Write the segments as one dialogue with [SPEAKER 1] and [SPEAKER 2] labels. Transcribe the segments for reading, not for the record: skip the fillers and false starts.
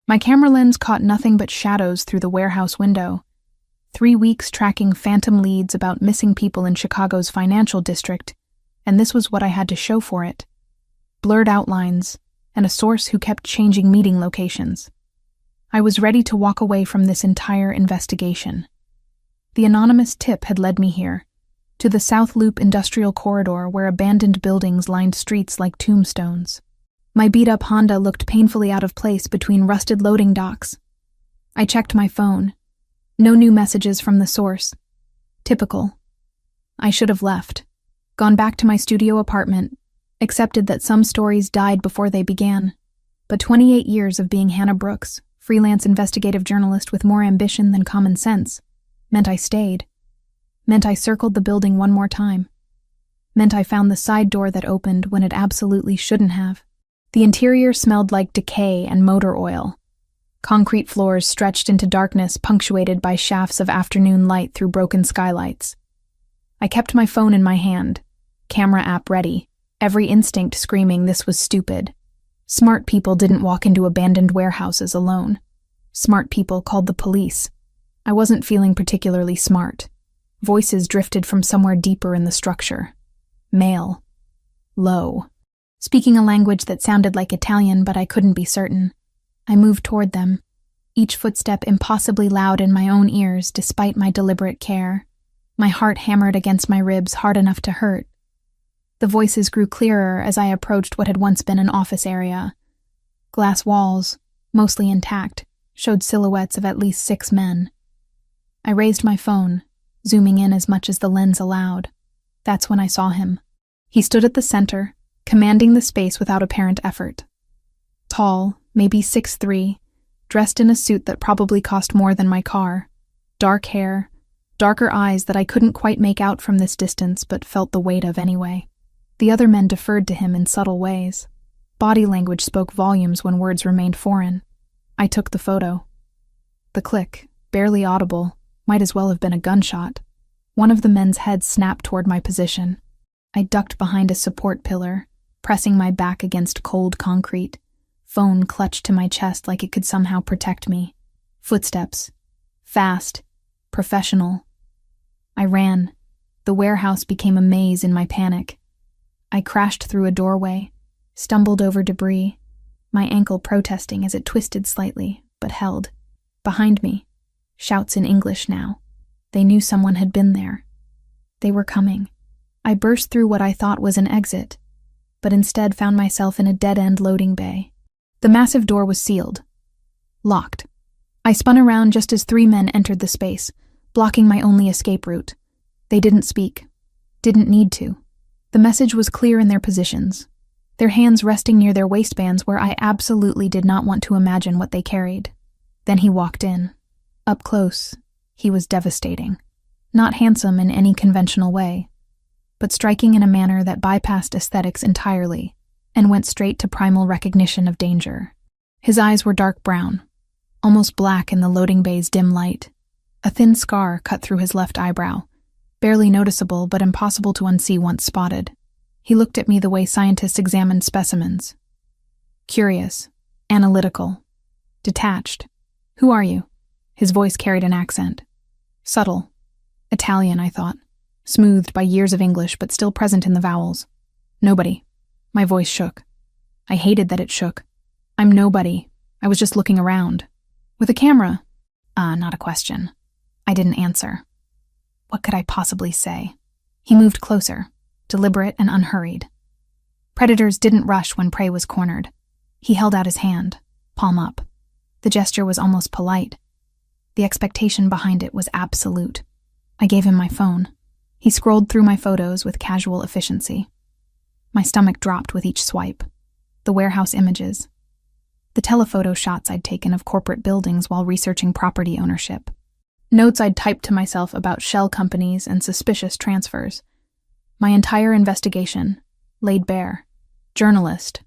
[SPEAKER 1] My camera lens caught nothing but shadows through the warehouse window. 3 weeks tracking phantom leads about missing people in Chicago's financial district, and this was what I had to show for it. Blurred outlines, and a source who kept changing meeting locations. I was ready to walk away from this entire investigation. The anonymous tip had led me here, to the South Loop Industrial Corridor where abandoned buildings lined streets like tombstones. My beat-up Honda looked painfully out of place between rusted loading docks. I checked my phone. No new messages from the source. Typical. I should have left. Gone back to my studio apartment, accepted that some stories died before they began. But 28 years of being Hannah Brooks, freelance investigative journalist with more ambition than common sense, meant I stayed. Meant I circled the building one more time. Meant I found the side door that opened when it absolutely shouldn't have. The interior smelled like decay and motor oil. Concrete floors stretched into darkness punctuated by shafts of afternoon light through broken skylights. I kept my phone in my hand, camera app ready, every instinct screaming this was stupid. Smart people didn't walk into abandoned warehouses alone. Smart people called the police. I wasn't feeling particularly smart. Voices drifted from somewhere deeper in the structure. Male. Low. Speaking a language that sounded like Italian, but I couldn't be certain. I moved toward them, each footstep impossibly loud in my own ears despite my deliberate care. My heart hammered against my ribs hard enough to hurt. The voices grew clearer as I approached what had once been an office area. Glass walls, mostly intact, showed silhouettes of at least 6 men. I raised my phone, zooming in as much as the lens allowed. That's when I saw him. He stood at the center, commanding the space without apparent effort. Tall, maybe 6'3", dressed in a suit that probably cost more than my car. Dark hair, darker eyes that I couldn't quite make out from this distance but felt the weight of anyway. The other men deferred to him in subtle ways. Body language spoke volumes when words remained foreign. I took the photo. The click, barely audible, might as well have been a gunshot. One of the men's heads snapped toward my position. I ducked behind a support pillar, pressing my back against cold concrete. Phone clutched to my chest like it could somehow protect me. Footsteps. Fast. Professional. I ran. The warehouse became a maze in my panic. I crashed through a doorway, stumbled over debris, my ankle protesting as it twisted slightly, but held. Behind me. Shouts in English now. They knew someone had been there. They were coming. I burst through what I thought was an exit, but instead found myself in a dead-end loading bay. The massive door was sealed. Locked. I spun around just as 3 men entered the space, blocking my only escape route. They didn't speak. Didn't need to. The message was clear in their positions, their hands resting near their waistbands where I absolutely did not want to imagine what they carried. Then he walked in. Up close, he was devastating. Not handsome in any conventional way, but striking in a manner that bypassed aesthetics entirely and went straight to primal recognition of danger. His eyes were dark brown, almost black in the loading bay's dim light. A thin scar cut through his left eyebrow, barely noticeable but impossible to unsee once spotted. He looked at me the way scientists examine specimens. Curious, analytical, detached. "Who are you?" His voice carried an accent. Subtle. Italian, I thought. Smoothed by years of English but still present in the vowels. "Nobody." My voice shook. I hated that it shook. "I'm nobody. I was just looking around." "With a camera?" Not a question. I didn't answer. What could I possibly say? He moved closer, deliberate and unhurried. Predators didn't rush when prey was cornered. He held out his hand, palm up. The gesture was almost polite. The expectation behind it was absolute. I gave him my phone. He scrolled through my photos with casual efficiency. My stomach dropped with each swipe. The warehouse images. The telephoto shots I'd taken of corporate buildings while researching property ownership. Notes I'd typed to myself about shell companies and suspicious transfers. My entire investigation, laid bare. Journalist.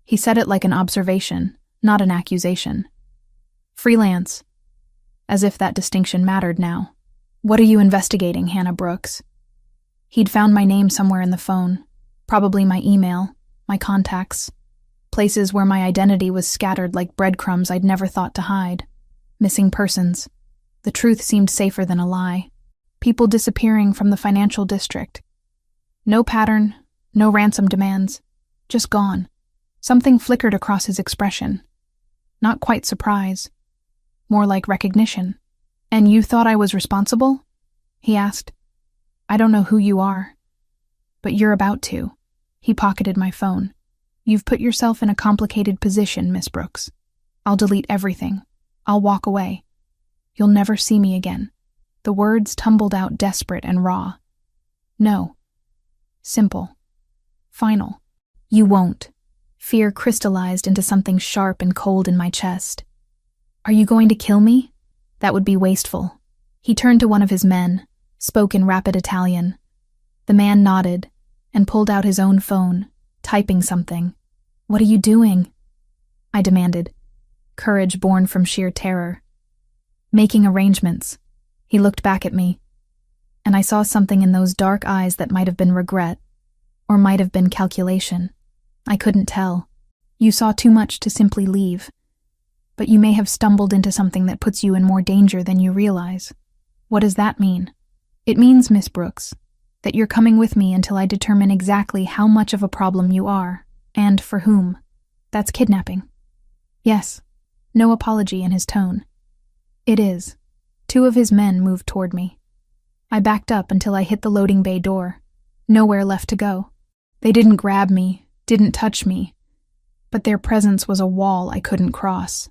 [SPEAKER 1] He said it like an observation, not an accusation. Freelance. As if that distinction mattered now. "What are you investigating, Hannah Brooks?" He'd found my name somewhere in the phone, probably my email, my contacts. Places where my identity was scattered like breadcrumbs I'd never thought to hide. Missing persons. The truth seemed safer than a lie. People disappearing from the financial district. No pattern, no ransom demands. Just gone. Something flickered across his expression. Not quite surprise. More like recognition. "And you thought I was responsible?" he asked. "I don't know who you are. But you're about to." He pocketed my phone. "You've put yourself in a complicated position, Miss Brooks. I'll delete everything. I'll walk away. You'll never see me again." The words tumbled out desperate and raw. No. Simple. Final. "You won't." Fear crystallized into something sharp and cold in my chest. "Are you going to kill me? That would be wasteful." He turned to one of his men, spoke in rapid Italian. The man nodded and pulled out his own phone, typing something. "What are you doing?" I demanded, courage born from sheer terror. "Making arrangements." He looked back at me, and I saw something in those dark eyes that might have been regret, or might have been calculation. I couldn't tell. "You saw too much to simply leave. But you may have stumbled into something that puts you in more danger than you realize." "What does that mean?" "It means, Miss Brooks, that you're coming with me until I determine exactly how much of a problem you are, and for whom. That's kidnapping." "Yes." No apology in his tone. "It is." Two of his men moved toward me. I backed up until I hit the loading bay door. Nowhere left to go. They didn't grab me, didn't touch me, but their presence was a wall I couldn't cross.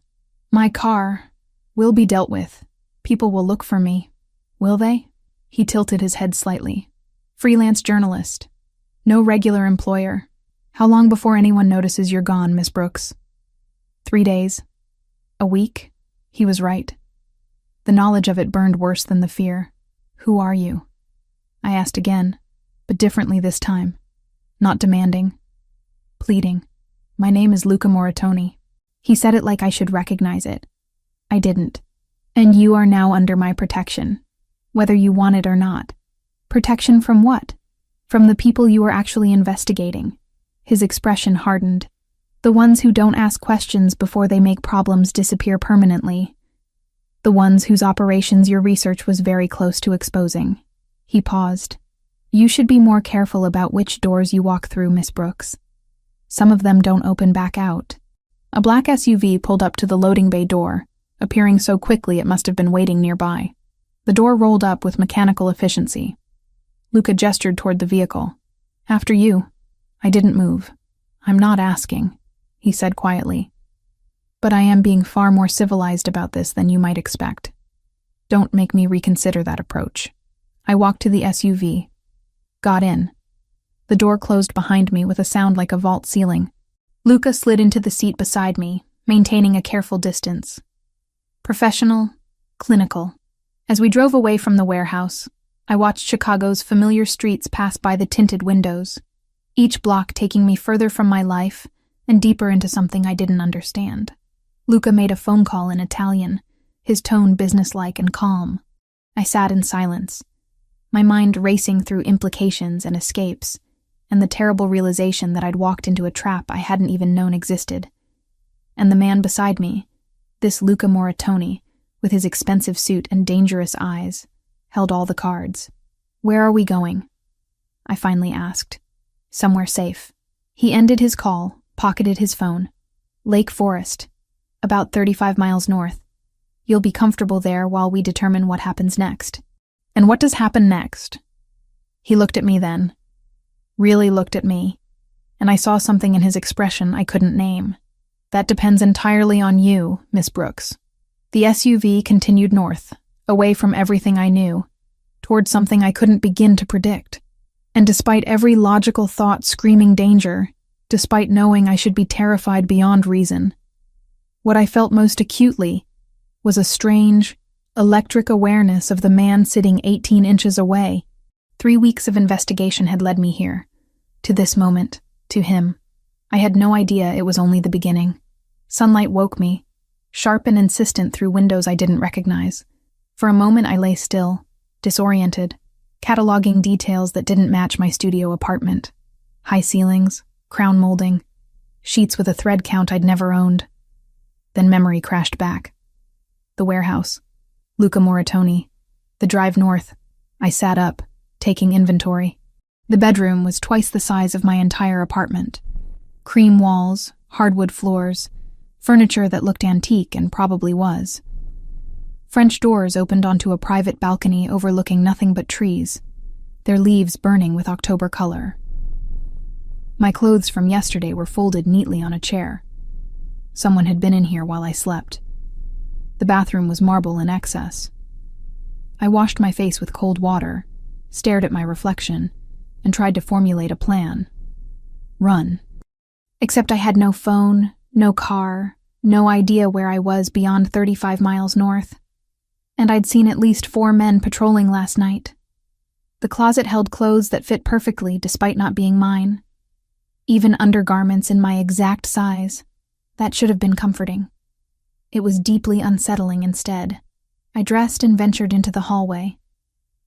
[SPEAKER 1] "My car will be dealt with. People will look for me. Will they?" He tilted his head slightly. "Freelance journalist. No regular employer. How long before anyone notices you're gone, Miss Brooks?" 3 days. A week? He was right. The knowledge of it burned worse than the fear. "Who are you?" I asked again, but differently this time. Not demanding. Pleading. "My name is Luca Moratoni." He said it like I should recognize it. I didn't. "And you are now under my protection, whether you want it or not." "Protection from what?" "From the people you are actually investigating." His expression hardened. "The ones who don't ask questions before they make problems disappear permanently. The ones whose operations your research was very close to exposing." He paused. "You should be more careful about which doors you walk through, Miss Brooks. Some of them don't open back out." A black SUV pulled up to the loading bay door, appearing so quickly it must have been waiting nearby. The door rolled up with mechanical efficiency. Luca gestured toward the vehicle. "After you." I didn't move. "I'm not asking," he said quietly. "But I am being far more civilized about this than you might expect. Don't make me reconsider that approach." I walked to the SUV. Got in. The door closed behind me with a sound like a vault ceiling. Luca slid into the seat beside me, maintaining a careful distance. Professional, clinical. As we drove away from the warehouse, I watched Chicago's familiar streets pass by the tinted windows, each block taking me further from my life and deeper into something I didn't understand. Luca made a phone call in Italian, his tone businesslike and calm. I sat in silence, my mind racing through implications and escapes, and the terrible realization that I'd walked into a trap I hadn't even known existed. And the man beside me, this Luca Moratoni, with his expensive suit and dangerous eyes, held all the cards. "Where are we going?" I finally asked. "Somewhere safe." He ended his call, pocketed his phone. "Lake Forest, about 35 miles north. You'll be comfortable there while we determine what happens next." "And what does happen next?" He looked at me then. Really looked at me, and I saw something in his expression I couldn't name. "That depends entirely on you, Miss Brooks." The SUV continued north, away from everything I knew, toward something I couldn't begin to predict. And despite every logical thought screaming danger, despite knowing I should be terrified beyond reason, what I felt most acutely was a strange, electric awareness of the man sitting 18 inches away. 3 weeks of investigation had led me here, to this moment, to him. I had no idea it was only the beginning. Sunlight woke me, sharp and insistent through windows I didn't recognize. For a moment I lay still, disoriented, cataloging details that didn't match my studio apartment. High ceilings, crown molding, sheets with a thread count I'd never owned. Then memory crashed back. The warehouse, Luca Moritoni, the drive north. I sat up, taking inventory. The bedroom was twice the size of my entire apartment. Cream walls, hardwood floors, furniture that looked antique and probably was. French doors opened onto a private balcony overlooking nothing but trees, their leaves burning with October color. My clothes from yesterday were folded neatly on a chair. Someone had been in here while I slept. The bathroom was marble in excess. I washed my face with cold water, stared at my reflection, and tried to formulate a plan. Run. Except I had no phone, no car, no idea where I was beyond 35 miles north. And I'd seen at least 4 men patrolling last night. The closet held clothes that fit perfectly despite not being mine. Even undergarments in my exact size. That should have been comforting. It was deeply unsettling instead. I dressed and ventured into the hallway.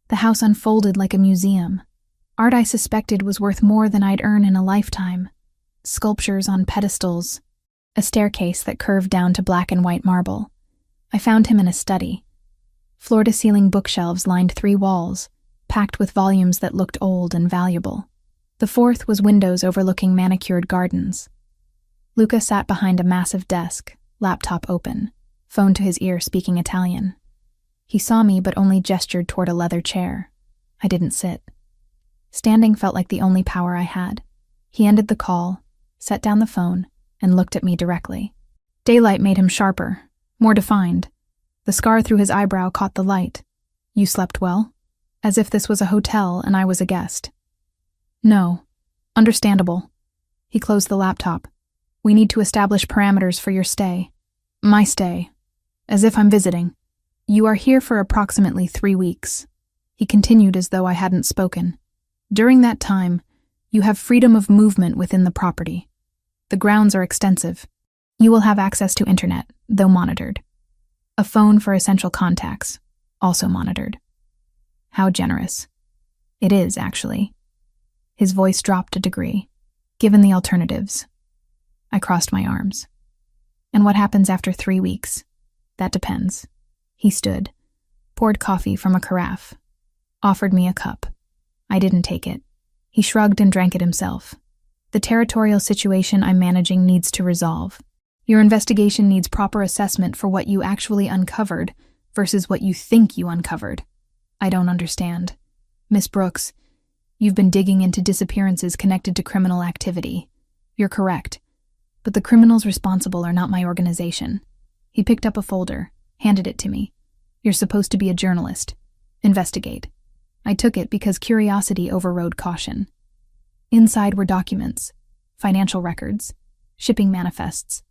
[SPEAKER 1] The house unfolded like a museum. Art I suspected was worth more than I'd earn in a lifetime. Sculptures on pedestals. A staircase that curved down to black and white marble. I found him in a study. Floor-to-ceiling bookshelves lined 3 walls, packed with volumes that looked old and valuable. The 4th was windows overlooking manicured gardens. Luca sat behind a massive desk, laptop open, phone to his ear speaking Italian. He saw me but only gestured toward a leather chair. I didn't sit. Standing felt like the only power I had. He ended the call, set down the phone, and looked at me directly. Daylight made him sharper, more defined. The scar through his eyebrow caught the light. You slept well? As if this was a hotel and I was a guest. No. Understandable. He closed the laptop. We need to establish parameters for your stay. My stay. As if I'm visiting. You are here for approximately 3 weeks. He continued as though I hadn't spoken. During that time, you have freedom of movement within the property. The grounds are extensive. You will have access to internet, though monitored. A phone for essential contacts, also monitored. How generous. It is, actually. His voice dropped a degree. Given the alternatives. I crossed my arms. And what happens after 3 weeks? That depends. He stood, poured coffee from a carafe, offered me a cup. I didn't take it. He shrugged and drank it himself. The territorial situation I'm managing needs to resolve. Your investigation needs proper assessment for what you actually uncovered versus what you think you uncovered. I don't understand. Miss Brooks, you've been digging into disappearances connected to criminal activity. You're correct. But the criminals responsible are not my organization. He picked up a folder, handed it to me. You're supposed to be a journalist. Investigate. I took it because curiosity overrode caution. Inside were documents, financial records, shipping manifests,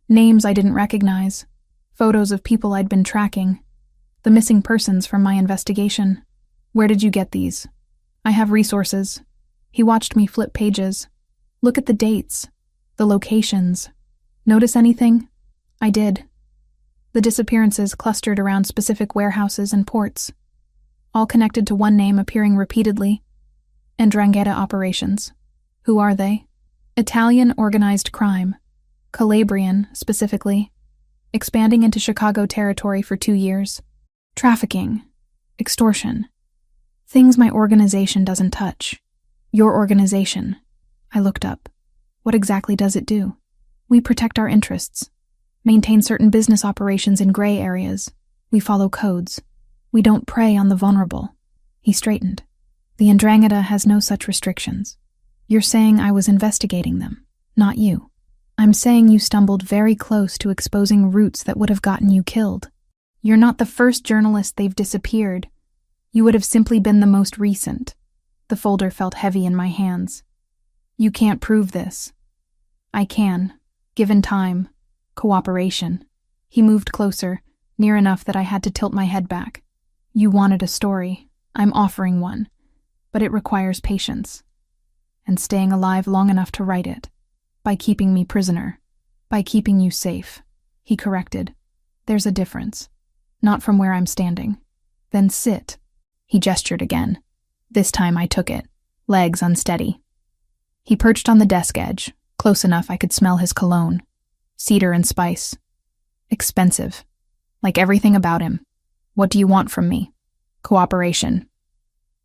[SPEAKER 1] names I didn't recognize, photos of people I'd been tracking, the missing persons from my investigation. Where did you get these? I have resources. He watched me flip pages. Look at the dates, the locations. Notice anything? I did. The disappearances clustered around specific warehouses and ports, all connected to one name appearing repeatedly. Ndrangheta operations. Who are they? Italian organized crime. Calabrian, specifically. Expanding into Chicago territory for 2 years. Trafficking. Extortion. Things my organization doesn't touch. Your organization. I looked up. What exactly does it do? We protect our interests. Maintain certain business operations in gray areas. We follow codes. We don't prey on the vulnerable. He straightened. The Ndrangheta has no such restrictions. You're saying I was investigating them, not you. I'm saying you stumbled very close to exposing roots that would have gotten you killed. You're not the first journalist they've disappeared. You would have simply been the most recent. The folder felt heavy in my hands. You can't prove this. I can, given time, cooperation. He moved closer, near enough that I had to tilt my head back. You wanted a story. I'm offering one. But it requires patience. And staying alive long enough to write it. By keeping me prisoner. By keeping you safe. He corrected. There's a difference. Not from where I'm standing. Then sit. He gestured again. This time I took it. Legs unsteady. He perched on the desk edge, Close enough I could smell his cologne. Cedar and spice. Expensive. Like everything about him. What do you want from me? Cooperation.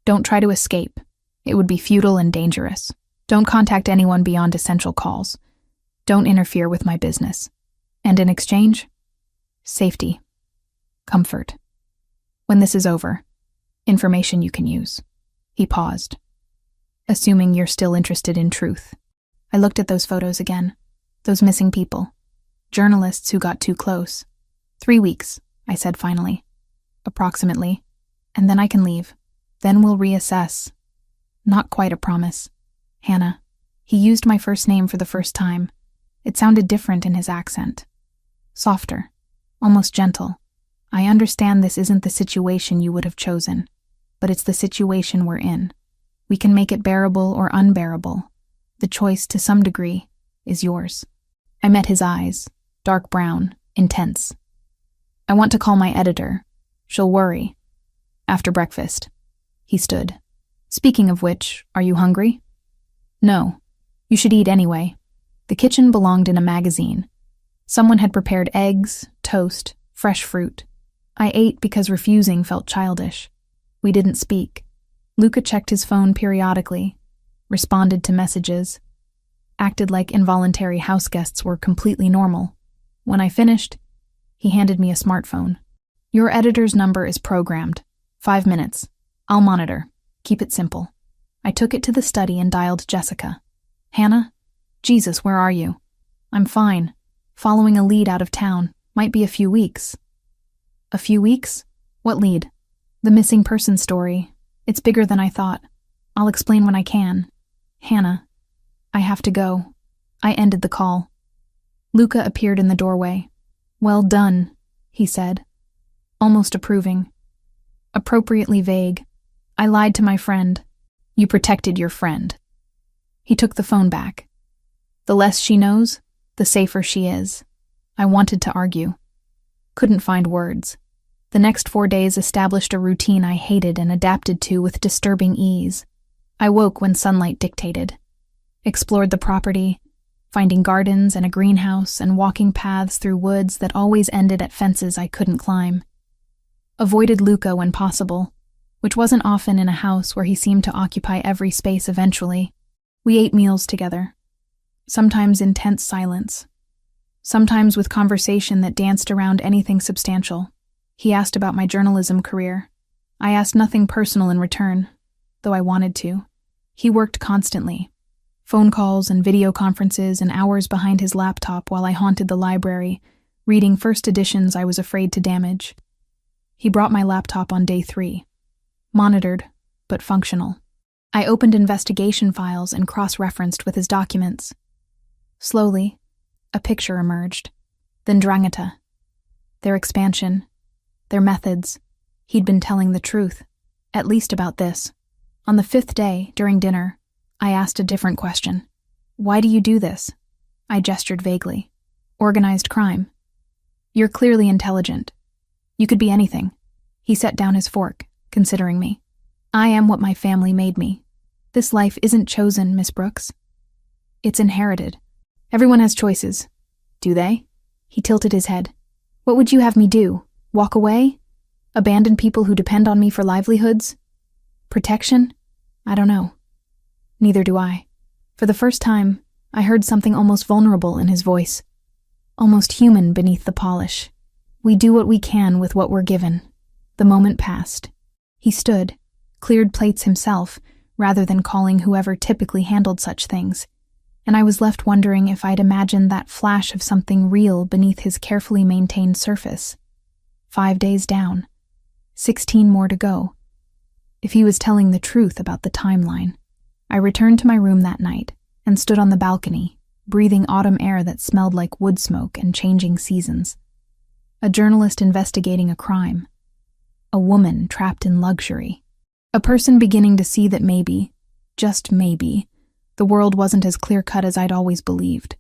[SPEAKER 1] Don't try to escape. It would be futile and dangerous. Don't contact anyone beyond essential calls. Don't interfere with my business. And in exchange? Safety. Comfort. When this is over, information you can use. He paused. Assuming you're still interested in truth. I looked at those photos again. Those missing people. Journalists who got too close. 3 weeks, I said finally. Approximately. And then I can leave. Then we'll reassess. Not quite a promise. Hannah. He used my first name for the first time. It sounded different in his accent. Softer. Almost gentle. I understand this isn't the situation you would have chosen, but it's the situation we're in. We can make it bearable or unbearable. The choice, to some degree, is yours. I met his eyes, dark brown, intense. I want to call my editor. She'll worry. After breakfast. He stood. Speaking of which, are you hungry? No. You should eat anyway. The kitchen belonged in a magazine. Someone had prepared eggs, toast, fresh fruit. I ate because refusing felt childish. We didn't speak. Luca checked his phone periodically, responded to messages, acted like involuntary house guests were completely normal. When I finished, he handed me a smartphone. Your editor's number is programmed. 5 minutes. I'll monitor. Keep it simple. I took it to the study and dialed Jessica. Hannah? Jesus, where are you? I'm fine. Following a lead out of town. Might be a few weeks. A few weeks? What lead? The missing person story. It's bigger than I thought. I'll explain when I can. Hannah, I have to go. I ended the call. Luca appeared in the doorway. Well done, he said. Almost approving. Appropriately vague. I lied to my friend. You protected your friend. He took the phone back. The less she knows, the safer she is. I wanted to argue. Couldn't find words. The next 4 days established a routine I hated and adapted to with disturbing ease. I woke when sunlight dictated. Explored the property, finding gardens and a greenhouse and walking paths through woods that always ended at fences I couldn't climb. Avoided Luca when possible, which wasn't often in a house where he seemed to occupy every space eventually. We ate meals together. Sometimes in tense silence. Sometimes with conversation that danced around anything substantial. He asked about my journalism career. I asked nothing personal in return, though I wanted to. He worked constantly. Phone calls and video conferences and hours behind his laptop while I haunted the library, reading first editions I was afraid to damage. He brought my laptop on day 3. Monitored, but functional. I opened investigation files and cross-referenced with his documents. Slowly, a picture emerged. Then Drangheta. Their expansion. Their methods. He'd been telling the truth, at least about this. On the 5th day, during dinner, I asked a different question. Why do you do this? I gestured vaguely. Organized crime. You're clearly intelligent. You could be anything. He set down his fork, considering me. I am what my family made me. This life isn't chosen, Miss Brooks. It's inherited. Everyone has choices. Do they? He tilted his head. What would you have me do? Walk away? Abandon people who depend on me for livelihoods? Protection? I don't know. Neither do I. For the first time, I heard something almost vulnerable in his voice. Almost human beneath the polish. We do what we can with what we're given. The moment passed. He stood, cleared plates himself, rather than calling whoever typically handled such things, and I was left wondering if I'd imagined that flash of something real beneath his carefully maintained surface. 5 days down. 16 more to go. If he was telling the truth about the timeline. I returned to my room that night and stood on the balcony, breathing autumn air that smelled like wood smoke and changing seasons. A journalist investigating a crime. A woman trapped in luxury. A person beginning to see that maybe, just maybe, the world wasn't as clear-cut as I'd always believed.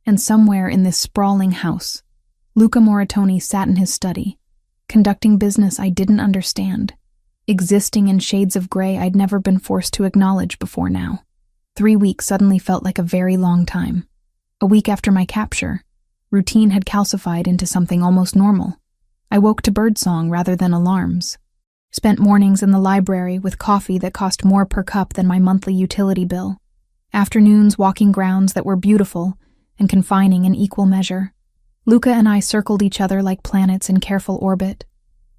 [SPEAKER 1] And somewhere in this sprawling house, Luca Moratoni sat in his study, conducting business I didn't understand, existing in shades of gray I'd never been forced to acknowledge before now. 3 weeks suddenly felt like a very long time. A week after my capture, routine had calcified into something almost normal. I woke to birdsong rather than alarms. Spent mornings in the library with coffee that cost more per cup than my monthly utility bill. Afternoons walking grounds that were beautiful and confining in equal measure. Luca and I circled each other like planets in careful orbit,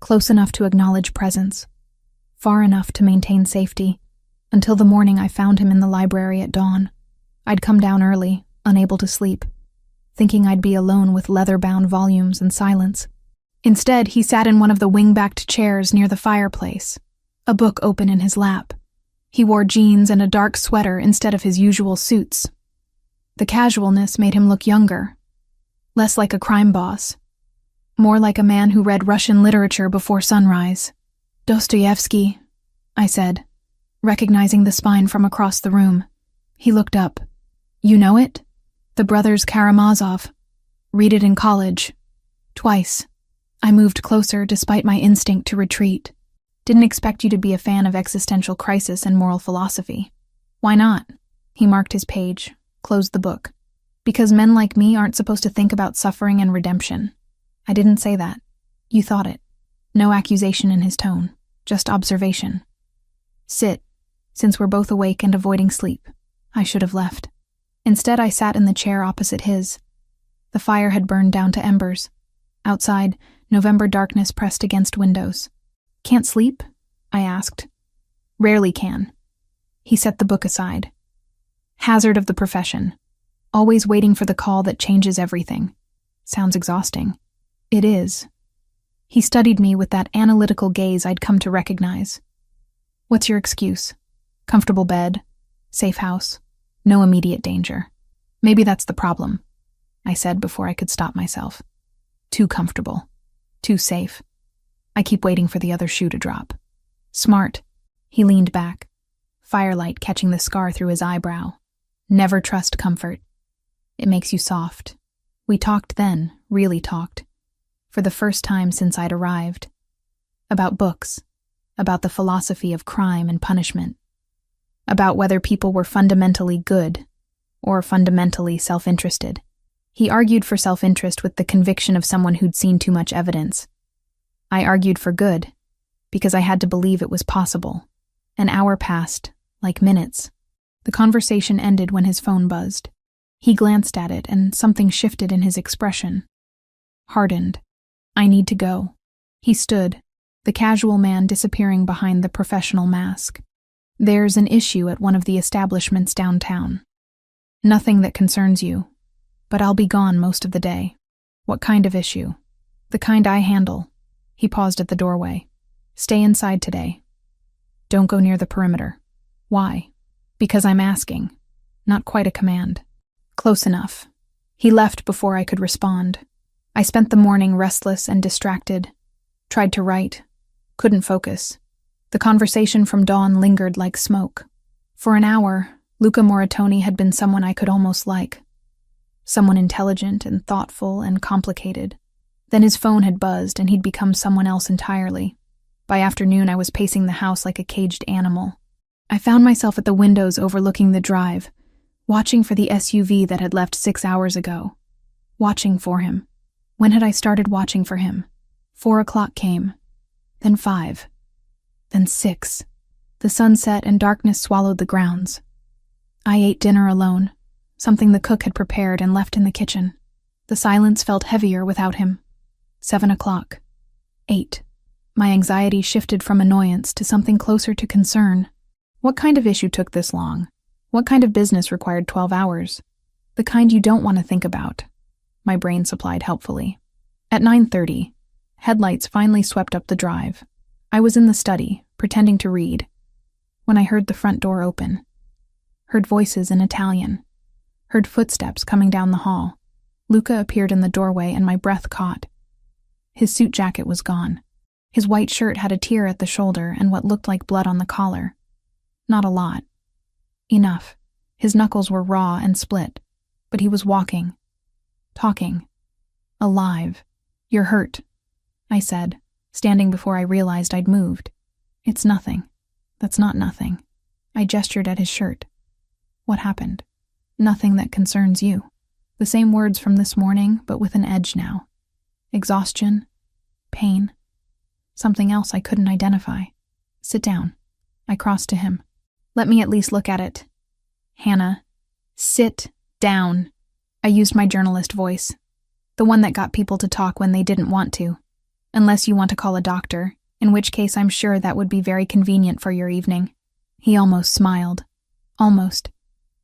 [SPEAKER 1] close enough to acknowledge presence, far enough to maintain safety, until the morning I found him in the library at dawn. I'd come down early, unable to sleep, thinking I'd be alone with leather-bound volumes and silence. Instead, he sat in one of the wing-backed chairs near the fireplace, a book open in his lap. He wore jeans and a dark sweater instead of his usual suits. The casualness made him look younger, less like a crime boss, more like a man who read Russian literature before sunrise. "Dostoevsky," I said, recognizing the spine from across the room. He looked up. "You know it? The Brothers Karamazov. Read it in college. Twice." I moved closer despite my instinct to retreat. "Didn't expect you to be a fan of existential crisis and moral philosophy." "Why not?" He marked his page, closed the book. "Because men like me aren't supposed to think about suffering and redemption." "I didn't say that. You thought it." No accusation in his tone, just observation. "Sit, since we're both awake and avoiding sleep." I should have left. Instead, I sat in the chair opposite his. The fire had burned down to embers. Outside, November darkness pressed against windows. "Can't sleep?" I asked. "Rarely can." He set the book aside. "Hazard of the profession. Always waiting for the call that changes everything. Sounds exhausting." "It is." He studied me with that analytical gaze I'd come to recognize. "What's your excuse? Comfortable bed, safe house, no immediate danger." "Maybe that's the problem," I said before I could stop myself. "Too comfortable. Too safe. I keep waiting for the other shoe to drop." "Smart." He leaned back, firelight catching the scar through his eyebrow. "Never trust comfort. It makes you soft." We talked then, really talked, for the first time since I'd arrived. About books, about the philosophy of crime and punishment, about whether people were fundamentally good or fundamentally self-interested. He argued for self-interest with the conviction of someone who'd seen too much evidence. I argued for good, because I had to believe it was possible. An hour passed, like minutes. The conversation ended when his phone buzzed. He glanced at it, and something shifted in his expression. Hardened. "I need to go." He stood, the casual man disappearing behind the professional mask. "There's an issue at one of the establishments downtown. Nothing that concerns you, but I'll be gone most of the day." "What kind of issue?" "The kind I handle." He paused at the doorway. "Stay inside today. Don't go near the perimeter." "Why?" "Because I'm asking. Not quite a command." "Close enough." He left before I could respond. I spent the morning restless and distracted. Tried to write. Couldn't focus. The conversation from dawn lingered like smoke. For an hour, Luca Moratoni had been someone I could almost like. Someone intelligent and thoughtful and complicated. Then his phone had buzzed and he'd become someone else entirely. By afternoon, I was pacing the house like a caged animal. I found myself at the windows overlooking the drive, watching for the SUV that had left 6 hours ago. Watching for him. When had I started watching for him? 4 o'clock came. Then 5. Then 6. The sun set and darkness swallowed the grounds. I ate dinner alone, something the cook had prepared and left in the kitchen. The silence felt heavier without him. 7 o'clock. 8. My anxiety shifted from annoyance to something closer to concern. What kind of issue took this long? What kind of business required 12 hours? The kind you don't want to think about, my brain supplied helpfully. At 9:30, headlights finally swept up the drive. I was in the study, pretending to read, when I heard the front door open. Heard voices in Italian. Heard footsteps coming down the hall. Luca appeared in the doorway and my breath caught. His suit jacket was gone. His white shirt had a tear at the shoulder and what looked like blood on the collar. Not a lot. Enough. His knuckles were raw and split, but he was walking. Talking. Alive. "You're hurt," I said, standing before I realized I'd moved. "It's nothing. That's not nothing." I gestured at his shirt. What happened? Nothing that concerns you. The same words from this morning, but with an edge now. Exhaustion. Pain. Something else I couldn't identify. Sit down. I crossed to him. Let me at least look at it. Hannah. Sit down. I used my journalist voice. The one that got people to talk when they didn't want to. Unless you want to call a doctor, in which case I'm sure that would be very convenient for your evening. He almost smiled. Almost.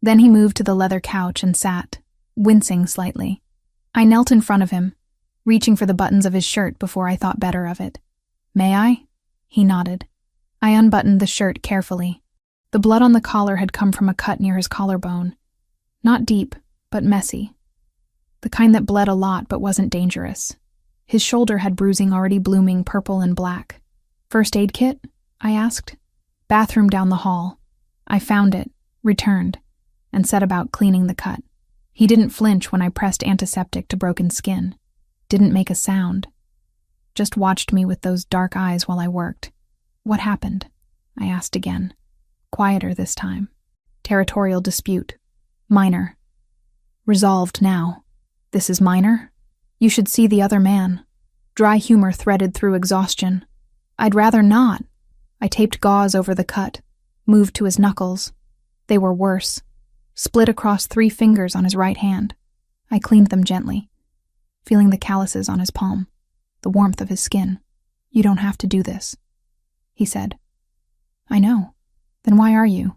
[SPEAKER 1] Then he moved to the leather couch and sat, wincing slightly. I knelt in front of him, reaching for the buttons of his shirt before I thought better of it. May I? He nodded. I unbuttoned the shirt carefully. The blood on the collar had come from a cut near his collarbone. Not deep, but messy. The kind that bled a lot but wasn't dangerous. His shoulder had bruising already blooming purple and black. First aid kit? I asked. Bathroom down the hall. I found it, returned, and set about cleaning the cut. He didn't flinch when I pressed antiseptic to broken skin. Didn't make a sound. Just watched me with those dark eyes while I worked. What happened? I asked again. Quieter this time. Territorial dispute. Minor. Resolved now. This is minor? You should see the other man. Dry humor threaded through exhaustion. I'd rather not. I taped gauze over the cut, moved to his knuckles. They were worse. Split across 3 fingers on his right hand. I cleaned them gently, feeling the calluses on his palm, the warmth of his skin. You don't have to do this, he said. I know. Then why are you?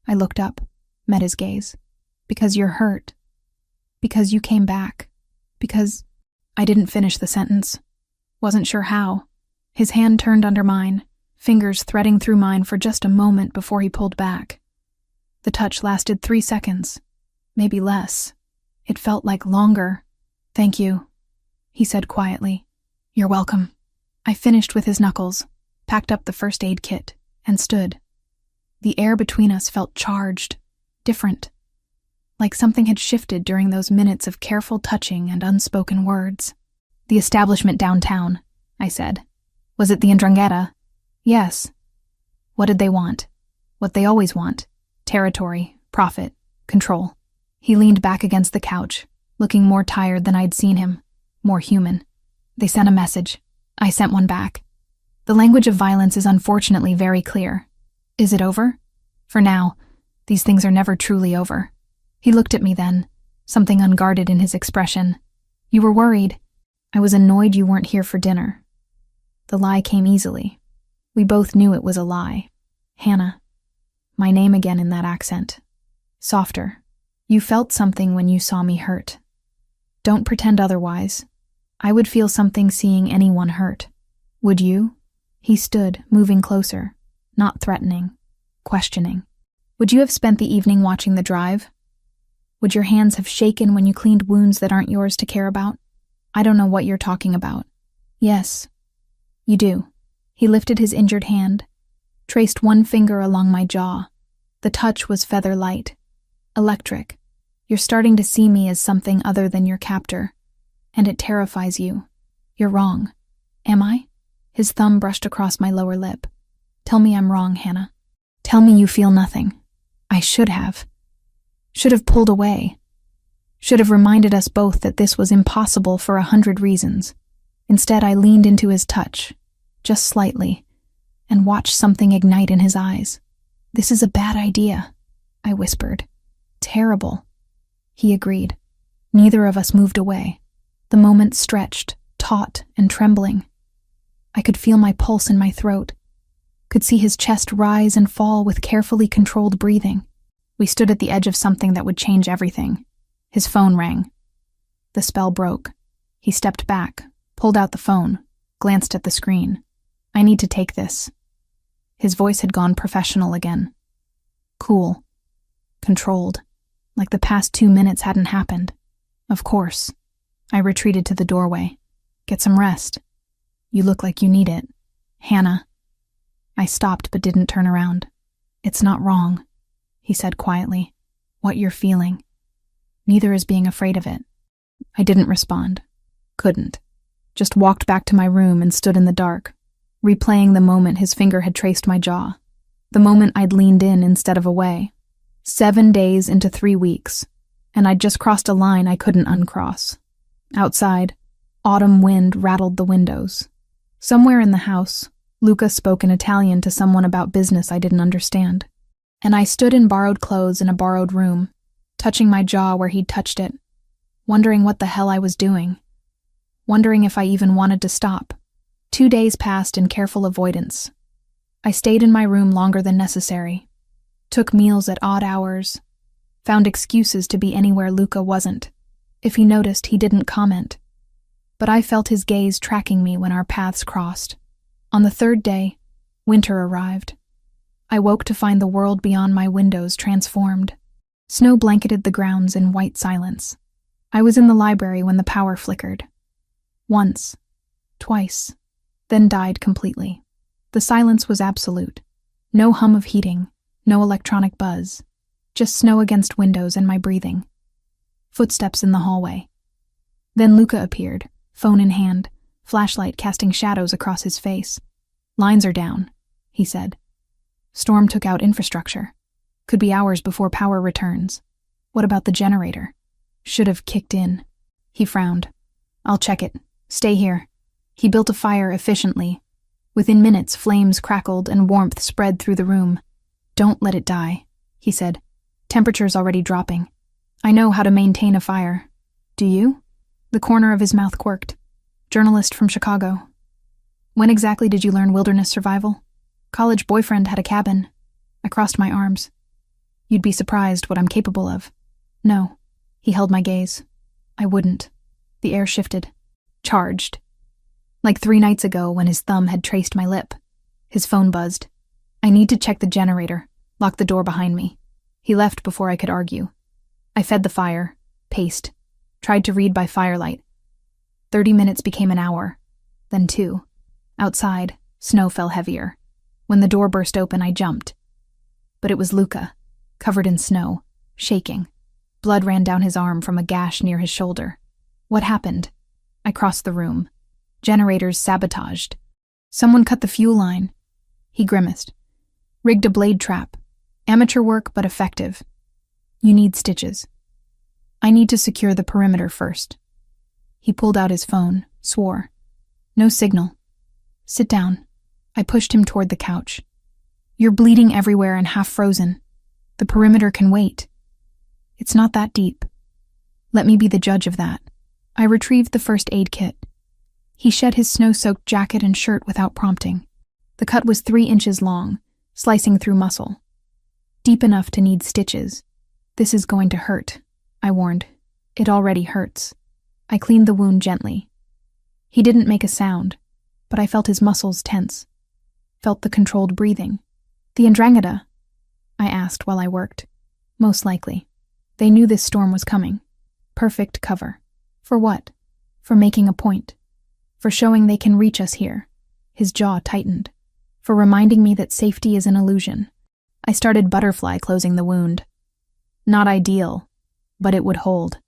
[SPEAKER 1] I looked up, met his gaze. Because you're hurt. Because you came back. Because... I didn't finish the sentence. Wasn't sure how. His hand turned under mine, fingers threading through mine for just a moment before he pulled back. The touch lasted 3 seconds, maybe less. It felt like longer. Thank you, he said quietly. You're welcome. I finished with his knuckles, packed up the first aid kit, and stood. The air between us felt charged, different. Like something had shifted during those minutes of careful touching and unspoken words. The establishment downtown, I said. Was it the Ndrangheta? Yes. What did they want? What they always want. Territory, profit, control. He leaned back against the couch, looking more tired than I'd seen him, more human. They sent a message. I sent one back. The language of violence is unfortunately very clear. Is it over? For now, these things are never truly over. He looked at me then, something unguarded in his expression. You were worried. I was annoyed you weren't here for dinner. The lie came easily. We both knew it was a lie. Hannah. My name again in that accent. Softer. You felt something when you saw me hurt. Don't pretend otherwise. I would feel something seeing anyone hurt. Would you? He stood, moving closer, not threatening, questioning. Would you have spent the evening watching the drive? Would your hands have shaken when you cleaned wounds that aren't yours to care about? I don't know what you're talking about. Yes, you do. He lifted his injured hand, traced one finger along my jaw. The touch was feather light, electric. You're starting to see me as something other than your captor, and it terrifies you. You're wrong. Am I? His thumb brushed across my lower lip. Tell me I'm wrong, Hannah. Tell me you feel nothing. I should have. Should have pulled away. Should have reminded us both that this was impossible for 100 reasons. Instead, I leaned into his touch, just slightly, and watched something ignite in his eyes. This is a bad idea, I whispered. Terrible. He agreed. Neither of us moved away. The moment stretched, taut and trembling. I could feel my pulse in my throat, could see his chest rise and fall with carefully controlled breathing. We stood at the edge of something that would change everything. His phone rang. The spell broke. He stepped back, pulled out the phone, glanced at the screen. I need to take this. His voice had gone professional again. Cool. Controlled. Like the past 2 minutes hadn't happened. Of course. I retreated to the doorway. Get some rest. You look like you need it. Hannah. I stopped but didn't turn around. It's not wrong, he said quietly. What you're feeling. Neither is being afraid of it. I didn't respond. Couldn't. Just walked back to my room and stood in the dark, replaying the moment his finger had traced my jaw. The moment I'd leaned in instead of away. 7 days into 3 weeks, and I'd just crossed a line I couldn't uncross. Outside, autumn wind rattled the windows. Somewhere in the house, Luca spoke in Italian to someone about business I didn't understand. And I stood in borrowed clothes in a borrowed room, touching my jaw where he'd touched it, wondering what the hell I was doing, wondering if I even wanted to stop. 2 days passed in careful avoidance. I stayed in my room longer than necessary, took meals at odd hours, found excuses to be anywhere Luca wasn't. If he noticed, he didn't comment. But I felt his gaze tracking me when our paths crossed. On the 3rd day, winter arrived. I woke to find the world beyond my windows transformed. Snow blanketed the grounds in white silence. I was in the library when the power flickered. Once, twice, then died completely. The silence was absolute. No hum of heating, no electronic buzz, just snow against windows and my breathing. Footsteps in the hallway. Then Luca appeared, phone in hand, flashlight casting shadows across his face. "Lines are down," he said. "Storm took out infrastructure. Could be hours before power returns. What about the generator? Should have kicked in." He frowned. "I'll check it. Stay here." He built a fire efficiently. Within minutes, flames crackled and warmth spread through the room. "Don't let it die," he said. "Temperature's already dropping. I know how to maintain a fire." "Do you?" The corner of his mouth quirked. "Journalist from Chicago." "When exactly did you learn wilderness survival?" "College boyfriend had a cabin." I crossed my arms. "You'd be surprised what I'm capable of." "No." He held my gaze. "I wouldn't." The air shifted. Charged. Like 3 nights ago when his thumb had traced my lip. His phone buzzed. "I need to check the generator. Lock the door behind me." He left before I could argue. I fed the fire, paced, tried to read by firelight. 30 minutes became an hour, then 2. Outside, snow fell heavier. When the door burst open, I jumped. But it was Luca, covered in snow, shaking. Blood ran down his arm from a gash near his shoulder. "What happened?" I crossed the room. "Generators sabotaged. Someone cut the fuel line." He grimaced. "Rigged a blade trap. Amateur work, but effective. You need stitches. I need to secure the perimeter first." He pulled out his phone, swore. "No signal. Sit down." I pushed him toward the couch. "You're bleeding everywhere and half frozen. The perimeter can wait. It's not that deep. Let me be the judge of that." I retrieved the first aid kit. He shed his snow-soaked jacket and shirt without prompting. The cut was 3 inches long, slicing through muscle. Deep enough to need stitches. "This is going to hurt," I warned. "It already hurts." I cleaned the wound gently. He didn't make a sound, but I felt his muscles tense. Felt the controlled breathing. "The Ndrangheta?" I asked while I worked. "Most likely. They knew this storm was coming. Perfect cover. For what? For making a point. For showing they can reach us here." His jaw tightened. "For reminding me that safety is an illusion." I started butterfly closing the wound. "Not ideal, but it would hold."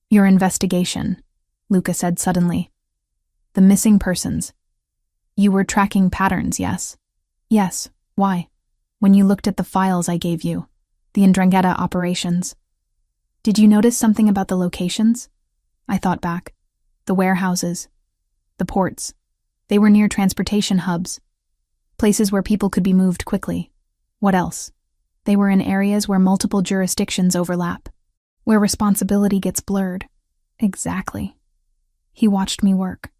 [SPEAKER 1] "Your investigation," Luca said suddenly. "The missing persons. You were tracking patterns, yes?" "Yes. Why?" "When you looked at the files I gave you, the Ndrangheta operations. Did you notice something about the locations?" I thought back. The warehouses. The ports. They were near transportation hubs. Places where people could be moved quickly. What else? They were in areas where multiple jurisdictions overlap. Where responsibility gets blurred. Exactly. He watched me work.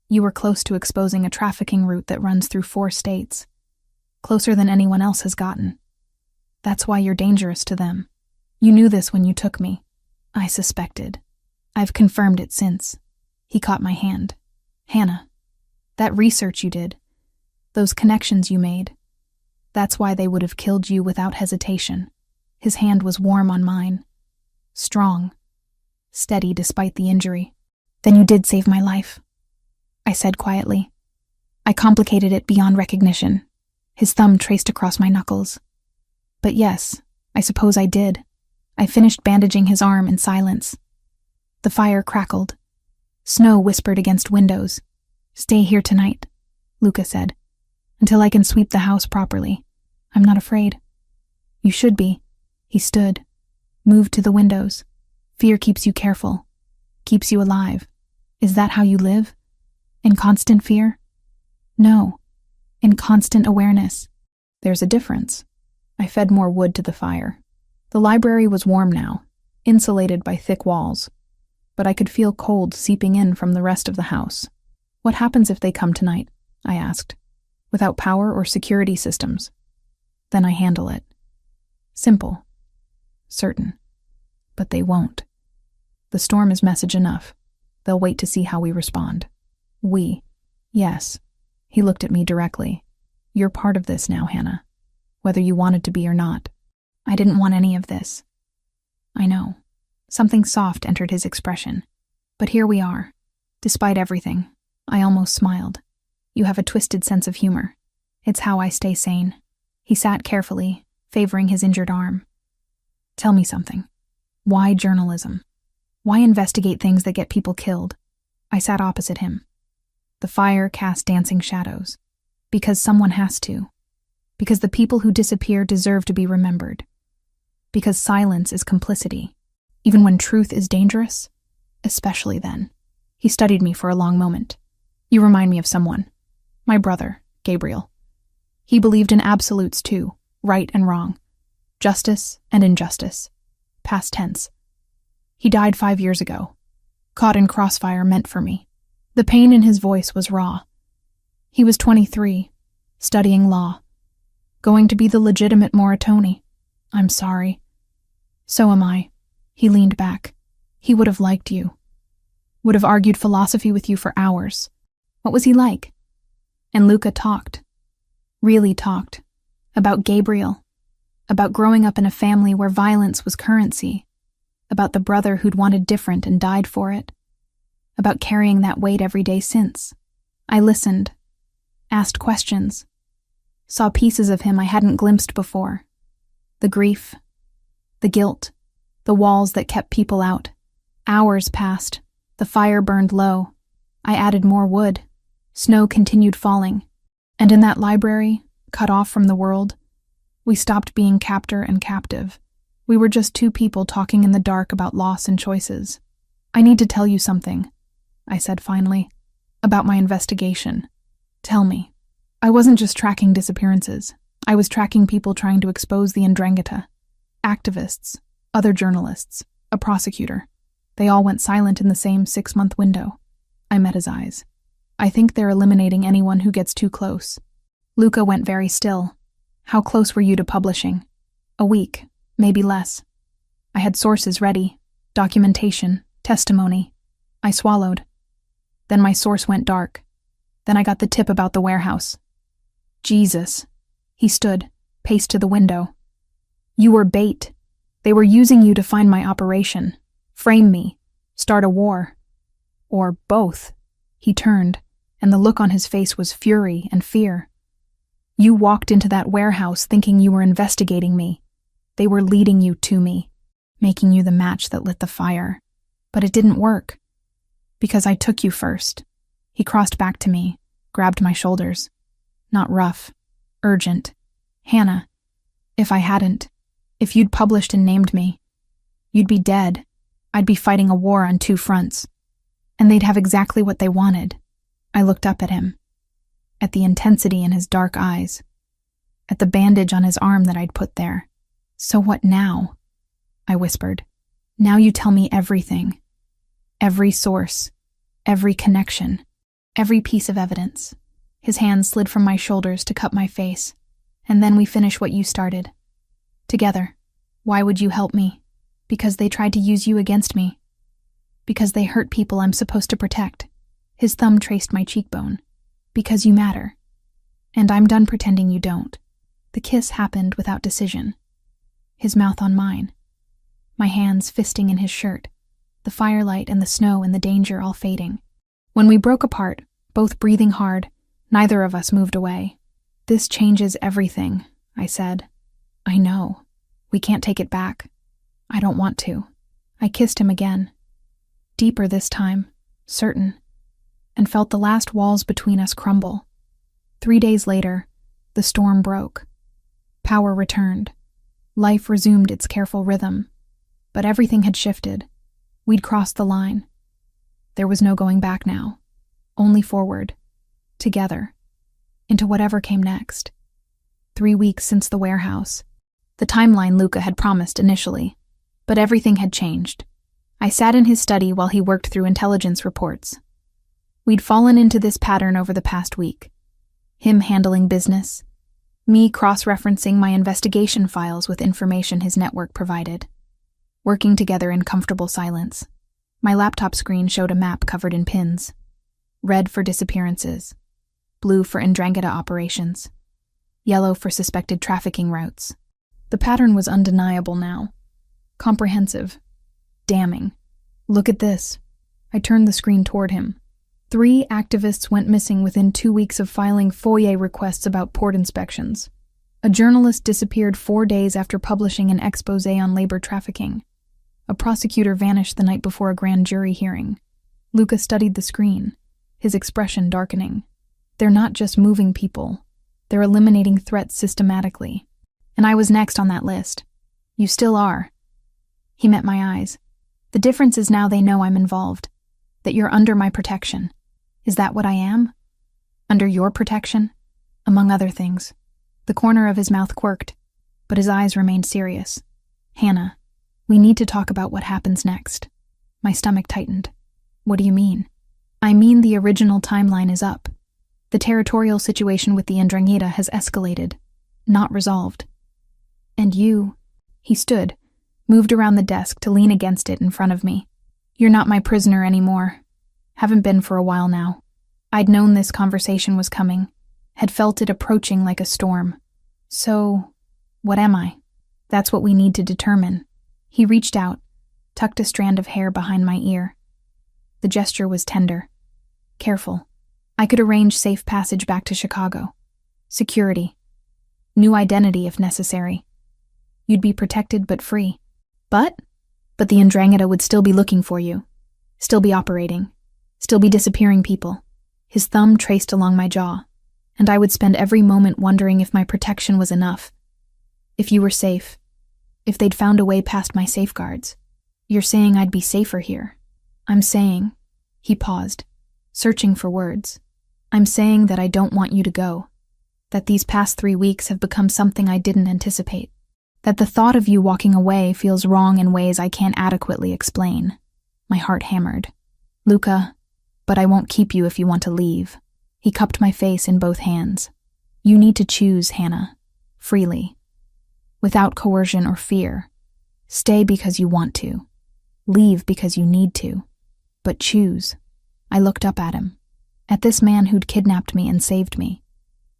[SPEAKER 1] You were close to exposing a trafficking route that runs through 4 states. Closer than anyone else has gotten. That's why you're dangerous to them. You knew this when you took me." I suspected. "I've confirmed it since." He caught my hand. "Hannah, that research you did, those connections you made, that's why they would have killed you without hesitation." His hand was warm on mine. Strong. Steady despite the injury. "Then you did save my life," I said quietly. I complicated it beyond recognition. His thumb traced across my knuckles. "But yes, I suppose I did." I finished bandaging his arm in silence. The fire crackled. Snow whispered against windows. "Stay here tonight," Luca said, "until I can sweep the house properly. I'm not afraid." "You should be." He stood, moved to the windows. Fear keeps you careful, keeps you alive. Is that how you live? In constant fear? No, in constant awareness. There's a difference. I fed more wood to the fire. The library was warm now, insulated by thick walls, but I could feel cold seeping in from the rest of the house. What happens if they come tonight? I asked. Without power or security systems. Then I handle it. Simple. Certain. But they won't. The storm is message enough. They'll wait to see how we respond. We. Yes. He looked at me directly. You're part of this now, Hannah. Whether you wanted to be or not. I didn't want any of this. I know. Something soft entered his expression. But here we are. Despite everything, I almost smiled. You have a twisted sense of humor. It's how I stay sane. He sat carefully, favoring his injured arm. Tell me something. Why journalism? Why investigate things that get people killed? I sat opposite him. The fire cast dancing shadows. Because someone has to. Because the people who disappear deserve to be remembered. Because silence is complicity. Even when truth is dangerous? Especially then. He studied me for a long moment. You remind me of someone. My brother, Gabriel. He believed in absolutes too, right and wrong. Justice and injustice. Past tense. He died 5 years ago. Caught in crossfire meant for me. The pain in his voice was raw. He was 23, studying law. Going to be the legitimate Moritoni. I'm sorry. So am I. He leaned back. He would have liked you. Would have argued philosophy with you for hours. What was he like? And Luca talked. Really talked. About Gabriel. About growing up in a family where violence was currency. About the brother who'd wanted different and died for it. About carrying that weight every day since. I listened. Asked questions. Saw pieces of him I hadn't glimpsed before. The grief. The guilt. The walls that kept people out. Hours passed. The fire burned low. I added more wood. Snow continued falling. And in that library, cut off from the world, we stopped being captor and captive. We were just two people talking in the dark about loss and choices. I need to tell you something, I said finally, about my investigation. Tell me. I wasn't just tracking disappearances. I was tracking people trying to expose the Ndrangheta. Activists, other journalists, a prosecutor. They all went silent in the same 6-month window. I met his eyes. I think they're eliminating anyone who gets too close. Luca went very still. How close were you to publishing? A week, maybe less. I had sources ready, documentation, testimony. I swallowed. Then my source went dark. Then I got the tip about the warehouse. Jesus. He stood, paced to the window. You were bait. They were using you to find my operation, frame me, start a war. Or both. He turned, and the look on his face was fury and fear. You walked into that warehouse thinking you were investigating me. They were leading you to me, making you the match that lit the fire. But it didn't work. Because I took you first. He crossed back to me, grabbed my shoulders. Not rough. Urgent. Hannah, if I hadn't, if you'd published and named me, you'd be dead. I'd be fighting a war on 2 fronts. And they'd have exactly what they wanted. I looked up at him. At the intensity in his dark eyes. At the bandage on his arm that I'd put there. So what now? I whispered. Now you tell me everything. Every source. Every connection. Every piece of evidence. His hand slid from my shoulders to cup my face. And then we finish what you started. Together. Why would you help me? Because they tried to use you against me. Because they hurt people I'm supposed to protect. His thumb traced my cheekbone. Because you matter. And I'm done pretending you don't. The kiss happened without decision. His mouth on mine. My hands fisting in his shirt. The firelight and the snow and the danger all fading. When we broke apart, both breathing hard, neither of us moved away. This changes everything, I said. I know. We can't take it back. I don't want to. I kissed him again. Deeper this time, certain. And felt the last walls between us crumble. 3 days later, the storm broke. Power returned. Life resumed its careful rhythm, but everything had shifted. We'd crossed the line. There was no going back now, only forward, together, into whatever came next. 3 weeks since the warehouse. The timeline Luca had promised initially, but everything had changed. I sat in his study while he worked through intelligence reports. We'd fallen into this pattern over the past week. Him handling business, me cross-referencing my investigation files with information his network provided, working together in comfortable silence. My laptop screen showed a map covered in pins. Red for disappearances, blue for Ndrangheta operations, yellow for suspected trafficking routes. The pattern was undeniable now. Comprehensive. Damning. Look at this. I turned the screen toward him. 3 activists went missing within 2 weeks of filing FOIA requests about port inspections. A journalist disappeared 4 days after publishing an expose on labor trafficking. A prosecutor vanished the night before a grand jury hearing. Luca studied the screen, his expression darkening. They're not just moving people. They're eliminating threats systematically. And I was next on that list. You still are. He met my eyes. The difference is now they know I'm involved, that you're under my protection. Is that what I am? Under your protection? Among other things. The corner of his mouth quirked, but his eyes remained serious. Hannah, we need to talk about what happens next. My stomach tightened. What do you mean? I mean the original timeline is up. The territorial situation with the Ndrangheta has escalated, not resolved. And you, he stood, moved around the desk to lean against it in front of me. You're not my prisoner anymore. Haven't been for a while now. I'd known this conversation was coming, had felt it approaching like a storm. So, what am I? That's what we need to determine. He reached out, tucked a strand of hair behind my ear. The gesture was tender, careful. I could arrange safe passage back to Chicago. Security. New identity if necessary. You'd be protected but free. But the Ndrangheta would still be looking for you. Still be operating. Still be disappearing people. His thumb traced along my jaw, and I would spend every moment wondering if my protection was enough. If you were safe. If they'd found a way past my safeguards. You're saying I'd be safer here. I'm saying, he paused, searching for words. I'm saying that I don't want you to go. That these past 3 weeks have become something I didn't anticipate. That the thought of you walking away feels wrong in ways I can't adequately explain. My heart hammered. Luca, but I won't keep you if you want to leave. He cupped my face in both hands. You need to choose, Hannah. Freely. Without coercion or fear. Stay because you want to. Leave because you need to. But choose. I looked up at him. At this man who'd kidnapped me and saved me.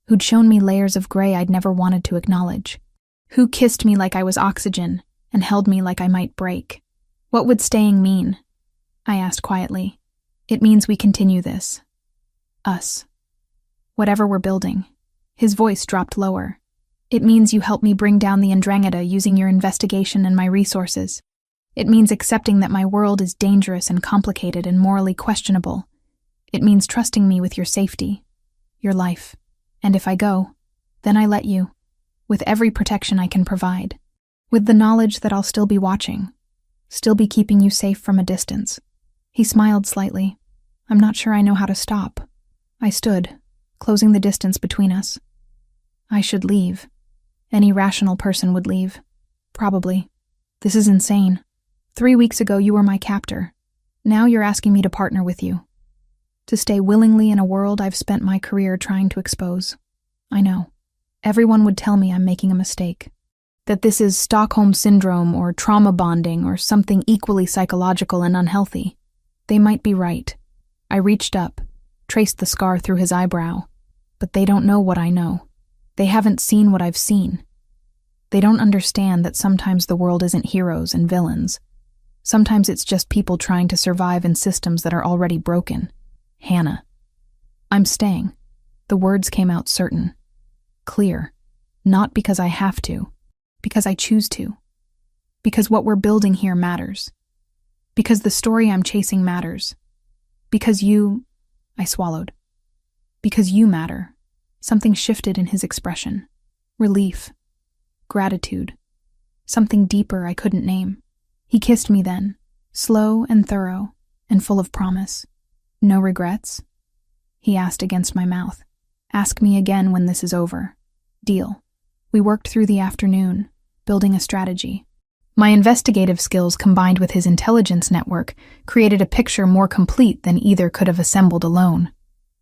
[SPEAKER 1] Who'd shown me layers of gray I'd never wanted to acknowledge. Who kissed me like I was oxygen and held me like I might break. What would staying mean? I asked quietly. It means we continue this. Us. Whatever we're building. His voice dropped lower. It means you help me bring down the Ndrangheta using your investigation and my resources. It means accepting that my world is dangerous and complicated and morally questionable. It means trusting me with your safety, your life. And if I go, then I let you, with every protection I can provide, with the knowledge that I'll still be watching, still be keeping you safe from a distance. He smiled slightly. I'm not sure I know how to stop. I stood, closing the distance between us. I should leave. Any rational person would leave. Probably. This is insane. 3 weeks ago you were my captor. Now you're asking me to partner with you. To stay willingly in a world I've spent my career trying to expose. I know. Everyone would tell me I'm making a mistake. That this is Stockholm Syndrome or trauma bonding or something equally psychological and unhealthy. They might be right. I reached up, traced the scar through his eyebrow. But they don't know what I know. They haven't seen what I've seen. They don't understand that sometimes the world isn't heroes and villains. Sometimes it's just people trying to survive in systems that are already broken. Hannah. I'm staying. The words came out certain. Clear. Not because I have to. Because I choose to. Because what we're building here matters. Because the story I'm chasing matters. Because you... I swallowed. Because you matter. Something shifted in his expression. Relief. Gratitude. something deeper I couldn't name. He kissed me then, slow and thorough, and full of promise. No regrets? He asked against my mouth. Ask me again when this is over. Deal. We worked through the afternoon, building a strategy. My investigative skills combined with his intelligence network created a picture more complete than either could have assembled alone.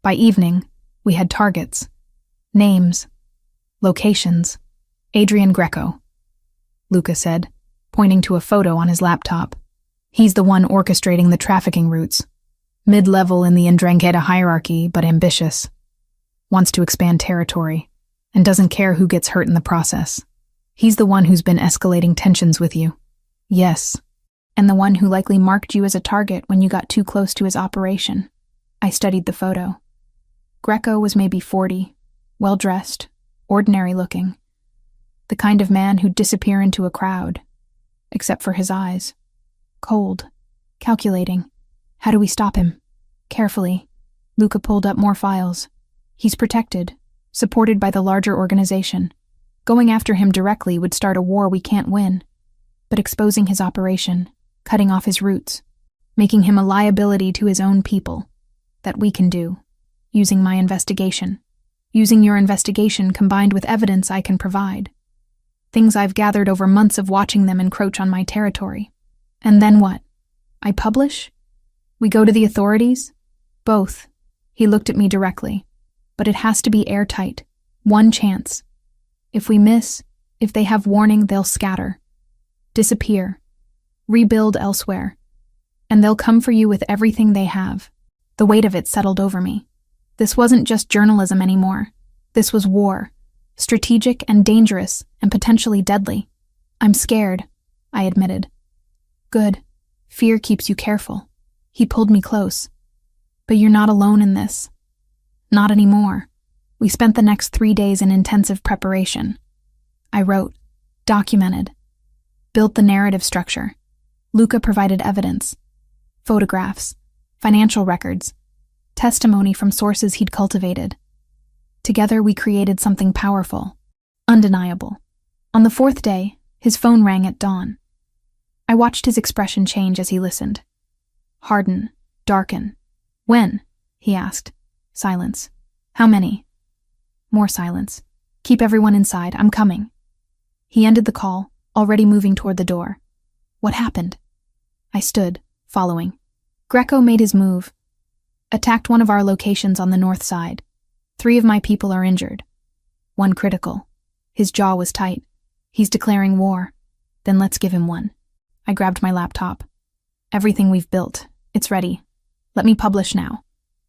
[SPEAKER 1] By evening, we had targets, names, locations. Adrian Greco, Luca said, pointing to a photo on his laptop. He's the one orchestrating the trafficking routes. Mid-level in the Ndrangheta hierarchy, but ambitious. Wants to expand territory, and doesn't care who gets hurt in the process. He's the one who's been escalating tensions with you. Yes. And the one who likely marked you as a target when you got too close to his operation. I studied the photo. Greco was maybe 40, well-dressed, ordinary-looking. The kind of man who'd disappear into a crowd, except for his eyes. Cold, calculating. How do we stop him? Carefully. Luca pulled up more files. He's protected, supported by the larger organization. Going after him directly would start a war we can't win. But exposing his operation, cutting off his roots, making him a liability to his own people, that we can do, using my investigation. Using your investigation combined with evidence I can provide. Things I've gathered over months of watching them encroach on my territory. And then what? I publish? We go to the authorities? Both. He looked at me directly. But it has to be airtight. One chance. If we miss, if they have warning, they'll scatter. Disappear. Rebuild elsewhere. And they'll come for you with everything they have. The weight of it settled over me. This wasn't just journalism anymore. This was war. Strategic and dangerous and potentially deadly. I'm scared, I admitted. Good. Fear keeps you careful. He pulled me close. But you're not alone in this. Not anymore. We spent the next 3 days in intensive preparation. I wrote, documented, built the narrative structure. Luca provided evidence, photographs, financial records, testimony from sources he'd cultivated. Together we created something powerful, undeniable. On the 4th day, his phone rang at dawn. I watched his expression change as he listened. Harden, darken. When? He asked. Silence. How many? More silence. Keep everyone inside, I'm coming. He ended the call, already moving toward the door. What happened? I stood, following. Greco made his move. Attacked one of our locations on the north side. 3 of my people are injured. 1 critical. His jaw was tight. He's declaring war. Then let's give him one. I grabbed my laptop. Everything we've built. It's ready. Let me publish now.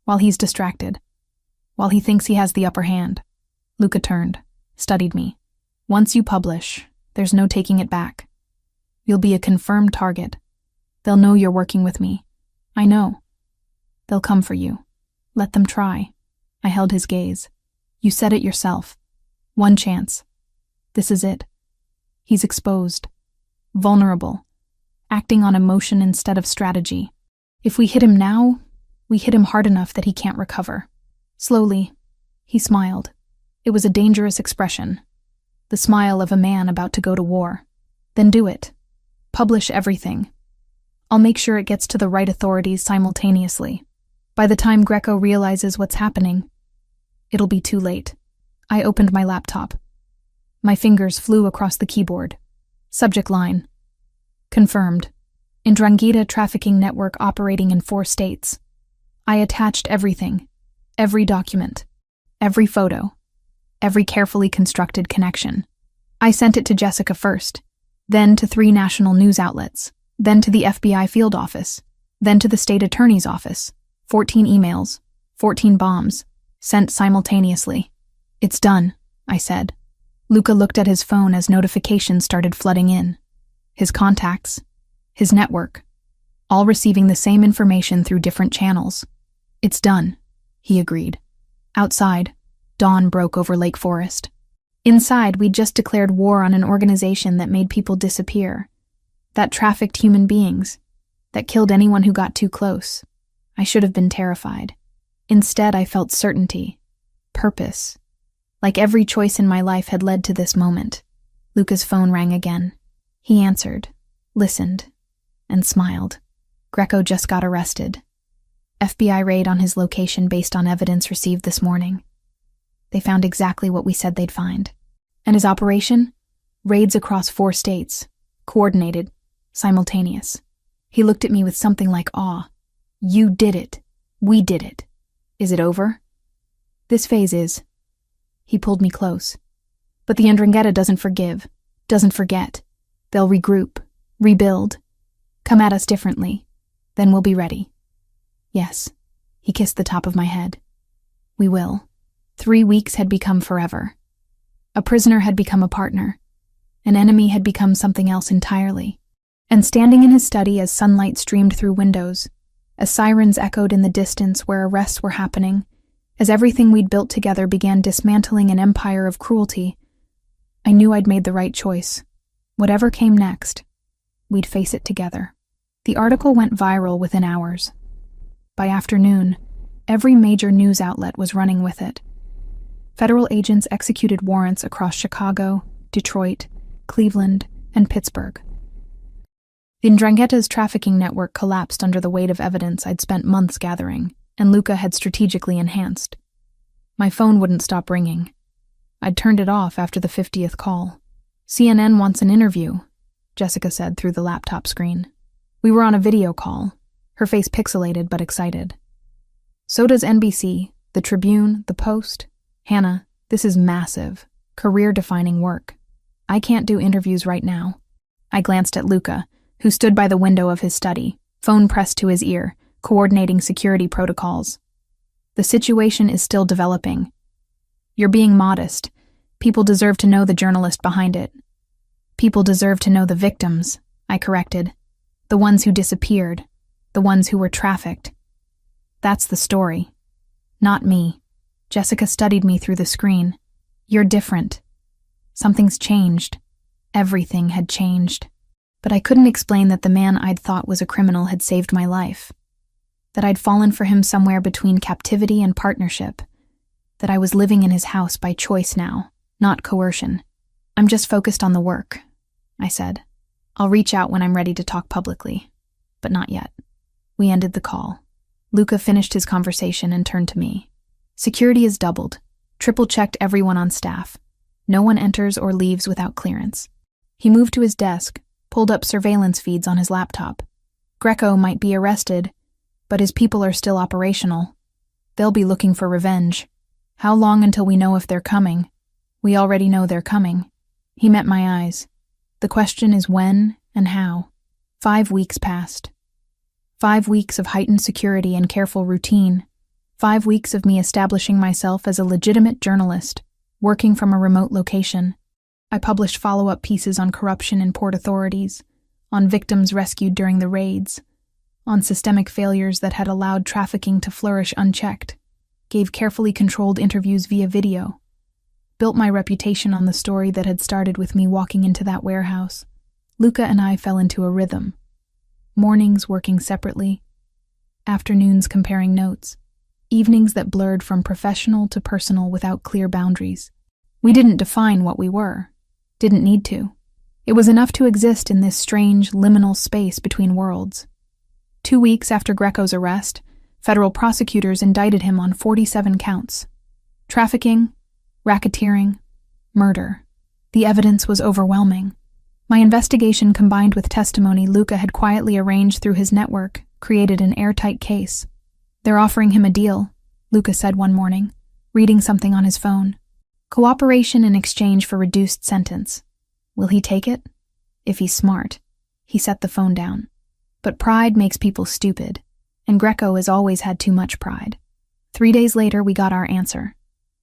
[SPEAKER 1] While he's distracted. While he thinks he has the upper hand. Luca turned, studied me. Once you publish, there's no taking it back. You'll be a confirmed target. They'll know you're working with me. I know. They'll come for you. Let them try. I held his gaze. You said it yourself. One chance. This is it. He's exposed. Vulnerable. Acting on emotion instead of strategy. If we hit him now, we hit him hard enough that he can't recover. Slowly, he smiled. It was a dangerous expression. The smile of a man about to go to war. Then do it. Publish everything. I'll make sure it gets to the right authorities simultaneously. By the time Greco realizes what's happening, it'll be too late. I opened my laptop. My fingers flew across the keyboard. Subject line. Confirmed. Ndrangheta trafficking network operating in 4 states. I attached everything. Every document. Every photo. Every carefully constructed connection. I sent it to Jessica first, then to 3 national news outlets, then to the FBI field office, then to the state attorney's office. 14 emails, 14 bombs, sent simultaneously. It's done, I said. Luca looked at his phone as notifications started flooding in. His contacts, his network, all receiving the same information through different channels. It's done, he agreed. Outside, dawn broke over Lake Forest. Inside, we'd just declared war on an organization that made people disappear, that trafficked human beings, that killed anyone who got too close. I should have been terrified. Instead, I felt certainty, purpose, like every choice in my life had led to this moment. Luca's phone rang again. He answered, listened, and smiled. Greco just got arrested. FBI raid on his location based on evidence received this morning. They found exactly what we said they'd find. And his operation? Raids across 4 states. Coordinated. Simultaneous. He looked at me with something like awe. You did it. We did it. Is it over? This phase is. He pulled me close. But the Ndrangheta doesn't forgive, doesn't forget. They'll regroup, rebuild, come at us differently. Then we'll be ready. Yes. He kissed the top of my head. We will. 3 weeks had become forever. A prisoner had become a partner. An enemy had become something else entirely. And standing in his study as sunlight streamed through windows, as sirens echoed in the distance where arrests were happening, as everything we'd built together began dismantling an empire of cruelty, I knew I'd made the right choice. Whatever came next, we'd face it together. The article went viral within hours. By afternoon, every major news outlet was running with it. Federal agents executed warrants across Chicago, Detroit, Cleveland, and Pittsburgh. The Ndrangheta's trafficking network collapsed under the weight of evidence I'd spent months gathering, and Luca had strategically enhanced. My phone wouldn't stop ringing. I'd turned it off after the 50th call. CNN wants an interview, Jessica said through the laptop screen. We were on a video call, her face pixelated but excited. So does NBC, the Tribune, the Post. Hannah, this is massive, career-defining work. I can't do interviews right now. I glanced at Luca, who stood by the window of his study, phone pressed to his ear, coordinating security protocols. The situation is still developing. You're being modest. People deserve to know the journalist behind it. People deserve to know the victims, I corrected. The ones who disappeared. The ones who were trafficked. That's the story. Not me. Jessica studied me through the screen. You're different. Something's changed. Everything had changed. But I couldn't explain that the man I'd thought was a criminal had saved my life. That I'd fallen for him somewhere between captivity and partnership. That I was living in his house by choice now, not coercion. I'm just focused on the work, I said. I'll reach out when I'm ready to talk publicly. But not yet. We ended the call. Luca finished his conversation and turned to me. Security is doubled. Triple-checked everyone on staff. No one enters or leaves without clearance. He moved to his desk, pulled up surveillance feeds on his laptop. Greco might be arrested, but his people are still operational. They'll be looking for revenge. How long until we know if they're coming? We already know they're coming. He met my eyes. The question is when and how. 5 weeks passed. 5 weeks of heightened security and careful routine. 5 weeks of me establishing myself as a legitimate journalist, working from a remote location. I published follow-up pieces on corruption in port authorities, on victims rescued during the raids, on systemic failures that had allowed trafficking to flourish unchecked, gave carefully controlled interviews via video, built my reputation on the story that had started with me walking into that warehouse. Luca and I fell into a rhythm. Mornings working separately, afternoons comparing notes, evenings that blurred from professional to personal without clear boundaries. We didn't define what we were, didn't need to. It was enough to exist in this strange, liminal space between worlds. 2 weeks after Greco's arrest, federal prosecutors indicted him on 47 counts. Trafficking, racketeering, murder. The evidence was overwhelming. My investigation combined with testimony Luca had quietly arranged through his network created an airtight case. They're offering him a deal, Luca said one morning, reading something on his phone. Cooperation in exchange for reduced sentence. Will he take it? If he's smart. He set the phone down. But pride makes people stupid, and Greco has always had too much pride. 3 days later, we got our answer.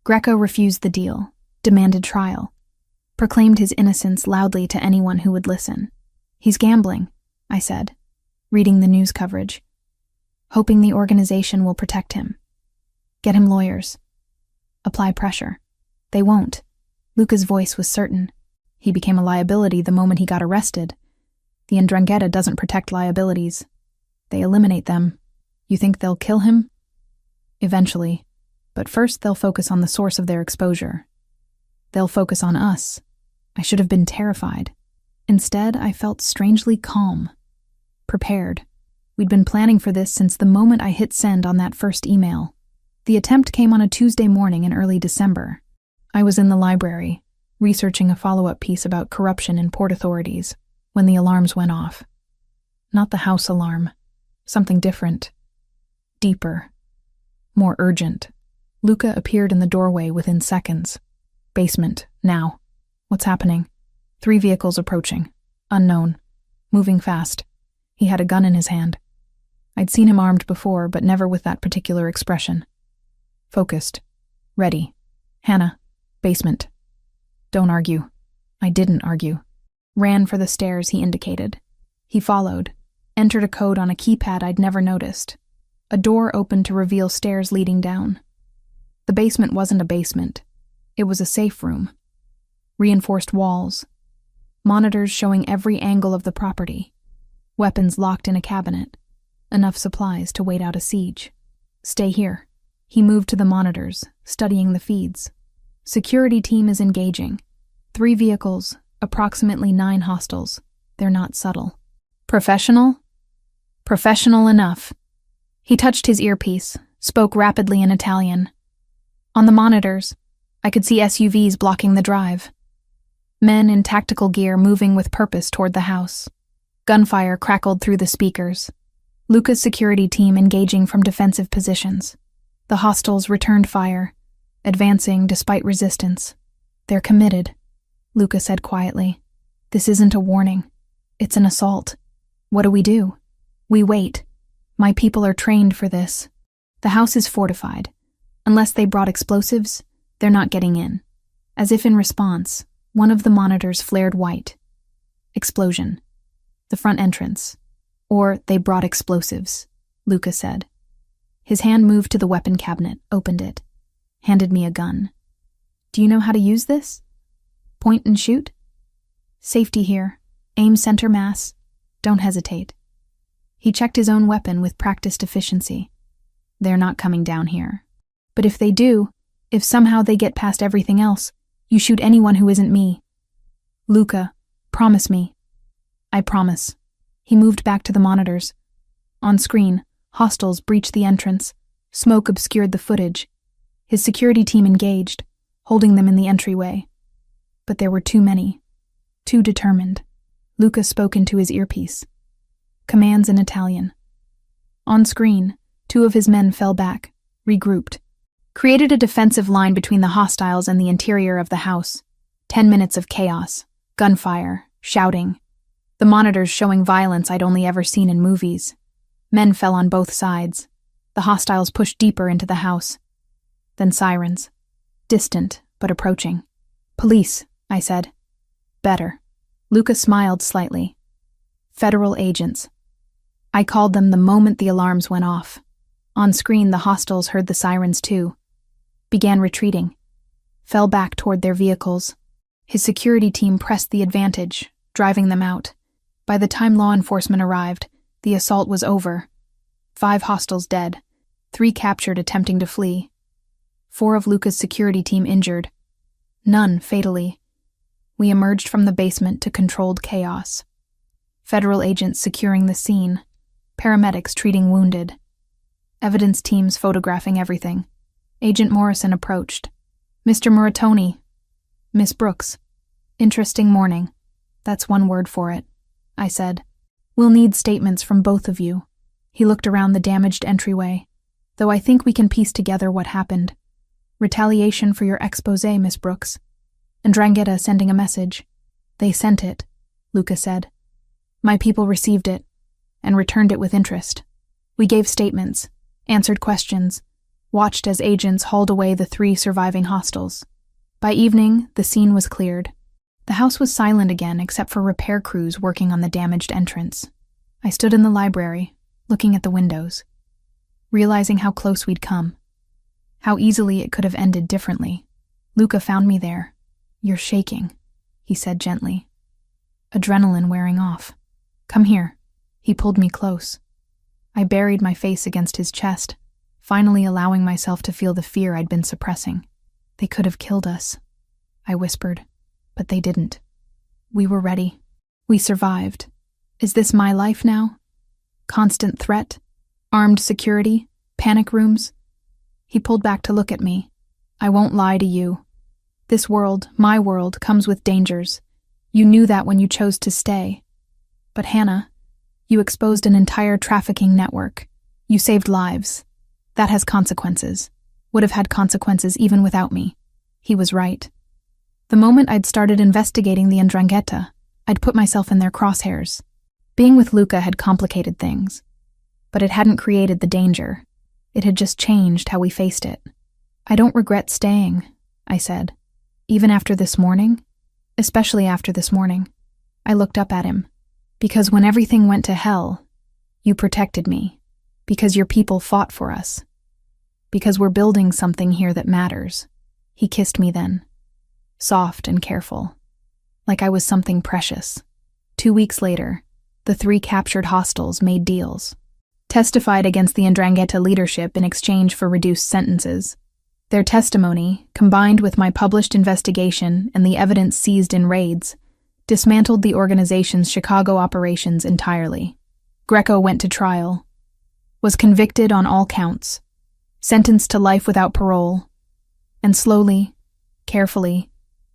[SPEAKER 1] Greco refused the deal, demanded trial, proclaimed his innocence loudly to anyone who would listen. He's gambling, I said, reading the news coverage, hoping the organization will protect him. Get him lawyers. Apply pressure. They won't. Luca's voice was certain. He became a liability the moment he got arrested. The Ndrangheta doesn't protect liabilities. They eliminate them. You think they'll kill him? Eventually. But first they'll focus on the source of their exposure. They'll focus on us. I should have been terrified. Instead, I felt strangely calm, prepared. We'd been planning for this since the moment I hit send on that first email. The attempt came on a Tuesday morning in early December. I was in the library, researching a follow-up piece about corruption in port authorities, when the alarms went off. Not the house alarm. Something different. Deeper. More urgent. Luca appeared in the doorway within seconds. Basement, now. What's happening? 3 vehicles approaching. Unknown. Moving fast. He had a gun in his hand. I'd seen him armed before, but never with that particular expression. Focused. Ready. Hannah. Basement. Don't argue. I didn't argue. Ran for the stairs he indicated. He followed. Entered a code on a keypad I'd never noticed. A door opened to reveal stairs leading down. The basement wasn't a basement. It was a safe room. Reinforced walls. Monitors showing every angle of the property. Weapons locked in a cabinet. Enough supplies to wait out a siege. Stay here. He moved to the monitors, studying the feeds. Security team is engaging. 3 vehicles, approximately 9 hostiles. They're not subtle. Professional? Professional enough. He touched his earpiece, spoke rapidly in Italian. On the monitors, I could see SUVs blocking the drive. Men in tactical gear moving with purpose toward the house. Gunfire crackled through the speakers. Luca's security team engaging from defensive positions. The hostiles returned fire, advancing despite resistance. They're committed, Luca said quietly. This isn't a warning. It's an assault. What do? We wait. My people are trained for this. The house is fortified. Unless they brought explosives, they're not getting in. As if in response, one of the monitors flared white. Explosion. The front entrance. Or they brought explosives, Luca said. His hand moved to the weapon cabinet, opened it. Handed me a gun. Do you know how to use this? Point and shoot? Safety here. Aim center mass. Don't hesitate. He checked his own weapon with practiced efficiency. They're not coming down here. But if they do, if somehow they get past everything else, you shoot anyone who isn't me. Luca, promise me. I promise. He moved back to the monitors. On screen, hostiles breached the entrance. Smoke obscured the footage. His security team engaged, holding them in the entryway. But there were too many. Too determined. Luca spoke into his earpiece. Commands in Italian. On screen, 2 of his men fell back, regrouped. Created a defensive line between the hostiles and the interior of the house. 10 minutes of chaos. Gunfire. Shouting. The monitors showing violence I'd only ever seen in movies. Men fell on both sides. The hostiles pushed deeper into the house. Then sirens. Distant, but approaching. Police, I said. Better. Luca smiled slightly. Federal agents. I called them the moment the alarms went off. On screen, the hostiles heard the sirens too. Began retreating. Fell back toward their vehicles. His security team pressed the advantage, driving them out. By the time law enforcement arrived, the assault was over. 5 hostiles dead. 3 captured attempting to flee. 4 of Luca's security team injured. None fatally. We emerged from the basement to controlled chaos. Federal agents securing the scene. Paramedics treating wounded. Evidence teams photographing everything. Agent Morrison approached. Mr. Muratoni. Miss Brooks. Interesting morning. That's one word for it, I said. We'll need statements from both of you. He looked around the damaged entryway. Though I think we can piece together what happened. Retaliation for your exposé, Miss Brooks. Ndrangheta sending a message. They sent it, Luca said. My people received it, and returned it with interest. We gave statements, answered questions, watched as agents hauled away the 3 surviving hostiles. By evening, the scene was cleared. The house was silent again except for repair crews working on the damaged entrance. I stood in the library, looking at the windows, realizing how close we'd come, how easily it could have ended differently. Luca found me there. You're shaking, he said gently. Adrenaline wearing off. Come here. He pulled me close. I buried my face against his chest, finally allowing myself to feel the fear I'd been suppressing. They could have killed us, I whispered, but they didn't. We were ready. We survived. Is this my life now? Constant threat? Armed security? Panic rooms? He pulled back to look at me. I won't lie to you. This world, my world, comes with dangers. You knew that when you chose to stay. But Hannah, you exposed an entire trafficking network. You saved lives. That has consequences. Would have had consequences even without me. He was right. The moment I'd started investigating the 'Ndrangheta, I'd put myself in their crosshairs. Being with Luca had complicated things. But it hadn't created the danger. It had just changed how we faced it. I don't regret staying, I said. Even after this morning? Especially after this morning. I looked up at him. Because when everything went to hell, you protected me. Because your people fought for us. Because we're building something here that matters. He kissed me then. Soft and careful. Like I was something precious. 2 weeks later, the 3 captured hostiles made deals. Testified against the 'Ndrangheta leadership in exchange for reduced sentences. Their testimony, combined with my published investigation and the evidence seized in raids, dismantled the organization's Chicago operations entirely. Greco went to trial, was convicted on all counts, sentenced to life without parole, and slowly, carefully,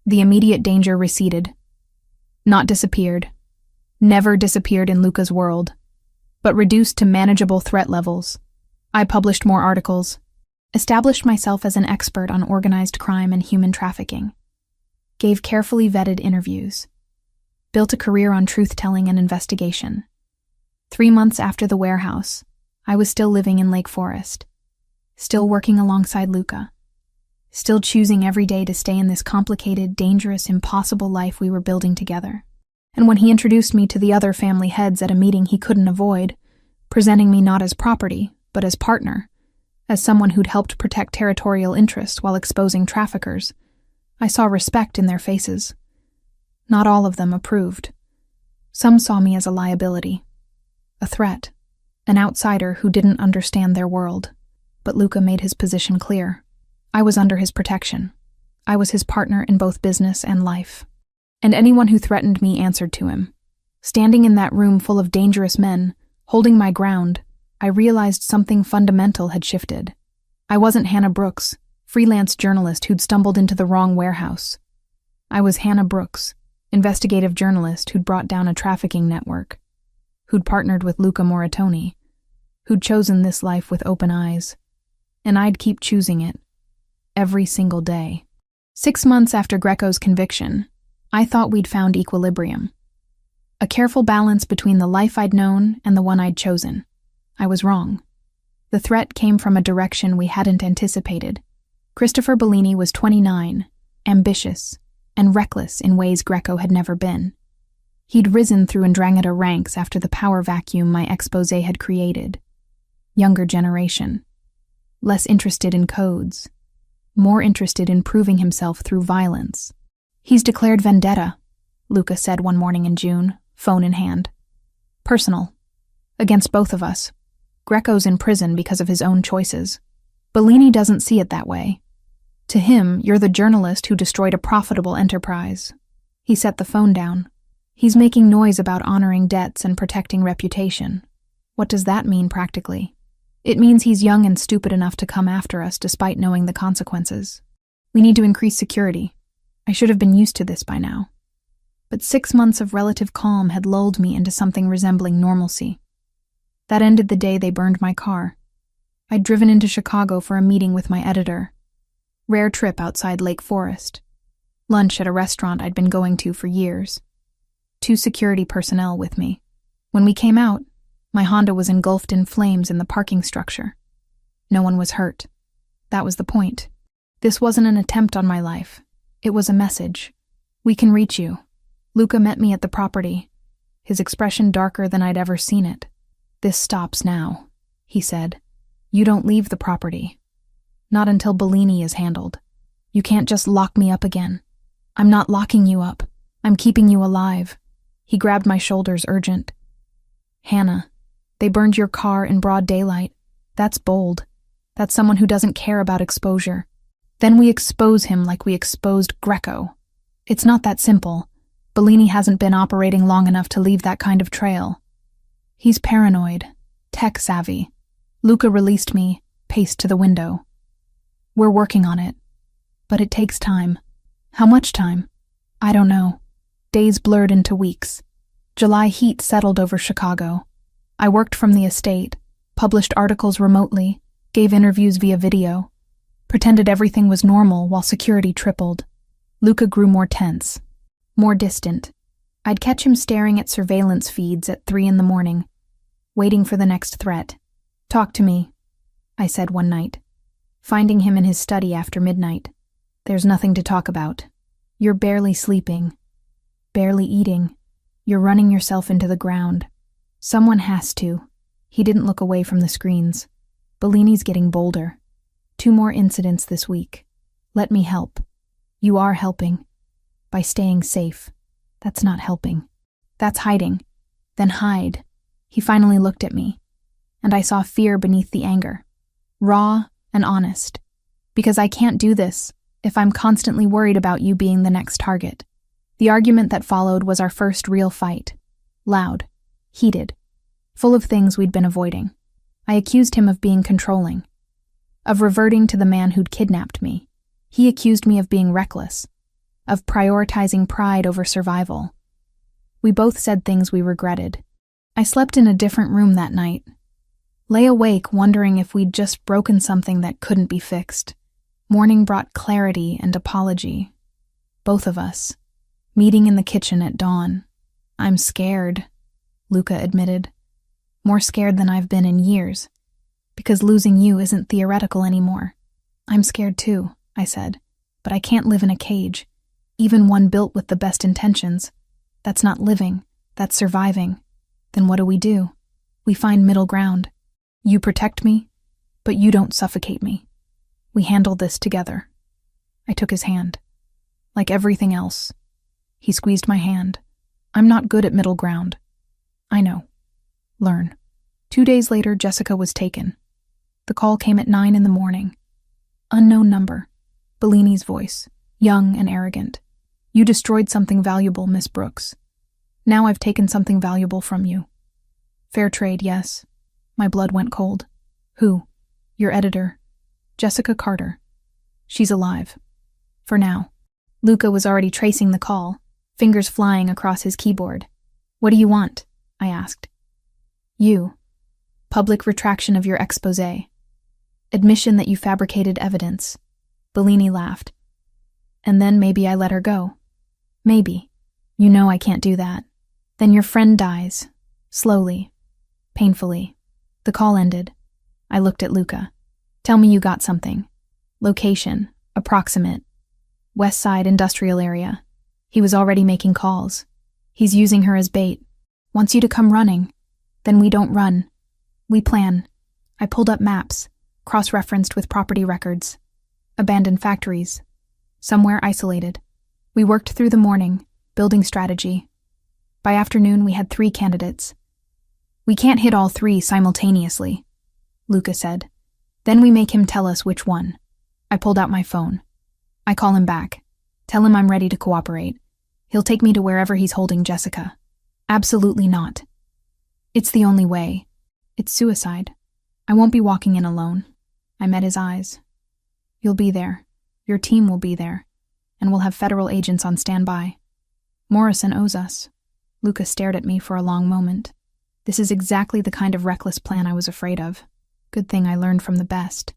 [SPEAKER 1] the immediate danger receded. Not disappeared. Never disappeared in Luca's world, but reduced to manageable threat levels. I published more articles, established myself as an expert on organized crime and human trafficking, gave carefully vetted interviews, built a career on truth-telling and investigation. 3 months after the warehouse, I was still living in Lake Forest, still working alongside Luca, still choosing every day to stay in this complicated, dangerous, impossible life we were building together. And when he introduced me to the other family heads at a meeting he couldn't avoid, presenting me not as property, but as partner, as someone who'd helped protect territorial interests while exposing traffickers, I saw respect in their faces. Not all of them approved. Some saw me as a liability, a threat, an outsider who didn't understand their world. But Luca made his position clear. I was under his protection. I was his partner in both business and life. And anyone who threatened me answered to him. Standing in that room full of dangerous men, holding my ground, I realized something fundamental had shifted. I wasn't Hannah Brooks, freelance journalist who'd stumbled into the wrong warehouse. I was Hannah Brooks, investigative journalist who'd brought down a trafficking network, who'd partnered with Luca Moratoni, who'd chosen this life with open eyes. And I'd keep choosing it, every single day. 6 months after Greco's conviction, I thought we'd found equilibrium. A careful balance between the life I'd known and the one I'd chosen. I was wrong. The threat came from a direction we hadn't anticipated. Christopher Bellini was 29, ambitious, and reckless in ways Greco had never been. He'd risen through 'Ndrangheta ranks after the power vacuum my expose had created. Younger generation. Less interested in codes. More interested in proving himself through violence. He's declared vendetta, Luca said one morning in June, phone in hand. Personal. Against both of us. Greco's in prison because of his own choices. Bellini doesn't see it that way. To him, you're the journalist who destroyed a profitable enterprise. He set the phone down. He's making noise about honoring debts and protecting reputation. What does that mean practically? It means he's young and stupid enough to come after us despite knowing the consequences. We need to increase security. I should have been used to this by now. But 6 months of relative calm had lulled me into something resembling normalcy. That ended the day they burned my car. I'd driven into Chicago for a meeting with my editor. Rare trip outside Lake Forest. Lunch at a restaurant I'd been going to for years. 2 security personnel with me. When we came out, my Honda was engulfed in flames in the parking structure. No one was hurt. That was the point. This wasn't an attempt on my life. It was a message. We can reach you. Luca met me at the property, his expression darker than I'd ever seen it. This stops now, he said. You don't leave the property. Not until Bellini is handled. You can't just lock me up again. I'm not locking you up. I'm keeping you alive. He grabbed my shoulders, urgent. Hannah, they burned your car in broad daylight. That's bold. That's someone who doesn't care about exposure. Then we expose him like we exposed Greco. It's not that simple. Bellini hasn't been operating long enough to leave that kind of trail. He's paranoid, tech-savvy. Luca released me, paced to the window. We're working on it. But it takes time. How much time? I don't know. Days blurred into weeks. July heat settled over Chicago. I worked from the estate, published articles remotely, gave interviews via video, pretended everything was normal while security tripled. Luca grew more tense, more distant. I'd catch him staring at surveillance feeds at 3 a.m, waiting for the next threat. "Talk to me," I said one night, finding him in his study after midnight. "There's nothing to talk about. You're barely sleeping, barely eating. You're running yourself into the ground. Someone has to." He didn't look away from the screens. "Bellini's getting bolder. 2 more incidents this week. Let me help." "You are helping. By staying safe." "That's not helping. That's hiding." "Then hide." He finally looked at me, and I saw fear beneath the anger. Raw and honest. "Because I can't do this if I'm constantly worried about you being the next target." The argument that followed was our first real fight. Loud, heated, full of things we'd been avoiding. I accused him of being controlling, of reverting to the man who'd kidnapped me. He accused me of being reckless, of prioritizing pride over survival. We both said things we regretted. I slept in a different room that night, lay awake wondering if we'd just broken something that couldn't be fixed. Morning brought clarity and apology. Both of us, meeting in the kitchen at dawn. "I'm scared," Luca admitted. "More scared than I've been in years, because losing you isn't theoretical anymore." "I'm scared too," I said, "but I can't live in a cage, even one built with the best intentions. That's not living, that's surviving." "Then what do? We find middle ground. You protect me, but you don't suffocate me. We handle this together." I took his hand. Like everything else, he squeezed my hand. "I'm not good at middle ground." "I know. Learn." 2 days later, Jessica was taken. The call came at 9 a.m. Unknown number. Bellini's voice, young and arrogant. "You destroyed something valuable, Miss Brooks. Now I've taken something valuable from you." "Fair trade, yes." My blood went cold. "Who?" "Your editor. Jessica Carter. She's alive. For now." Luca was already tracing the call, fingers flying across his keyboard. "What do you want?" I asked. "You. Public retraction of your exposé. Admission that you fabricated evidence." Bellini laughed. "And then maybe I let her go." "Maybe. You know I can't do that. Then your friend dies. Slowly. Painfully." The call ended. I looked at Luca. "Tell me you got something." "Location. Approximate. West Side industrial area." He was already making calls. "He's using her as bait. Wants you to come running." "Then we don't run. We plan." I pulled up maps, cross-referenced with property records. Abandoned factories. Somewhere isolated. We worked through the morning, building strategy. By afternoon, we had 3 candidates. "We can't hit all 3 simultaneously," Luca said. "Then we make him tell us which one." I pulled out my phone. I call him back. Tell him I'm ready to cooperate. He'll take me to wherever he's holding Jessica. "Absolutely not. It's the only way. It's suicide. I won't be walking in alone." I met his eyes. "You'll be there. Your team will be there. And we'll have federal agents on standby. Morrison owes us." Luca stared at me for a long moment. This is exactly the kind of reckless plan I was afraid of. Good thing I learned from the best.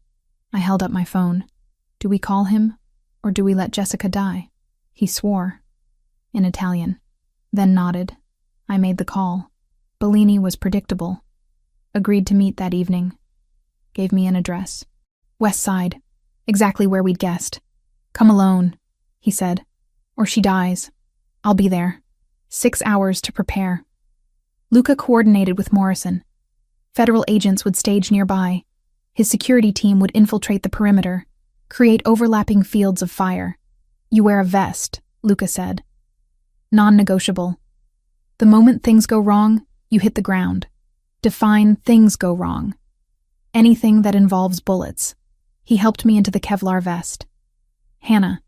[SPEAKER 1] I held up my phone. "Do we call him, or do we let Jessica die?" He swore. In Italian. Then nodded. I made the call. Bellini was predictable. Agreed to meet that evening. Gave me an address. West Side. Exactly where we'd guessed. "Come alone," he said. "Or she dies. I'll be there. 6 hours to prepare." Luca coordinated with Morrison. Federal agents would stage nearby. His security team would infiltrate the perimeter, create overlapping fields of fire. "You wear a vest," Luca said. Non-negotiable. The moment things go wrong, you hit the ground. Define things go wrong. Anything that involves bullets. He helped me into the Kevlar vest. "Hannah,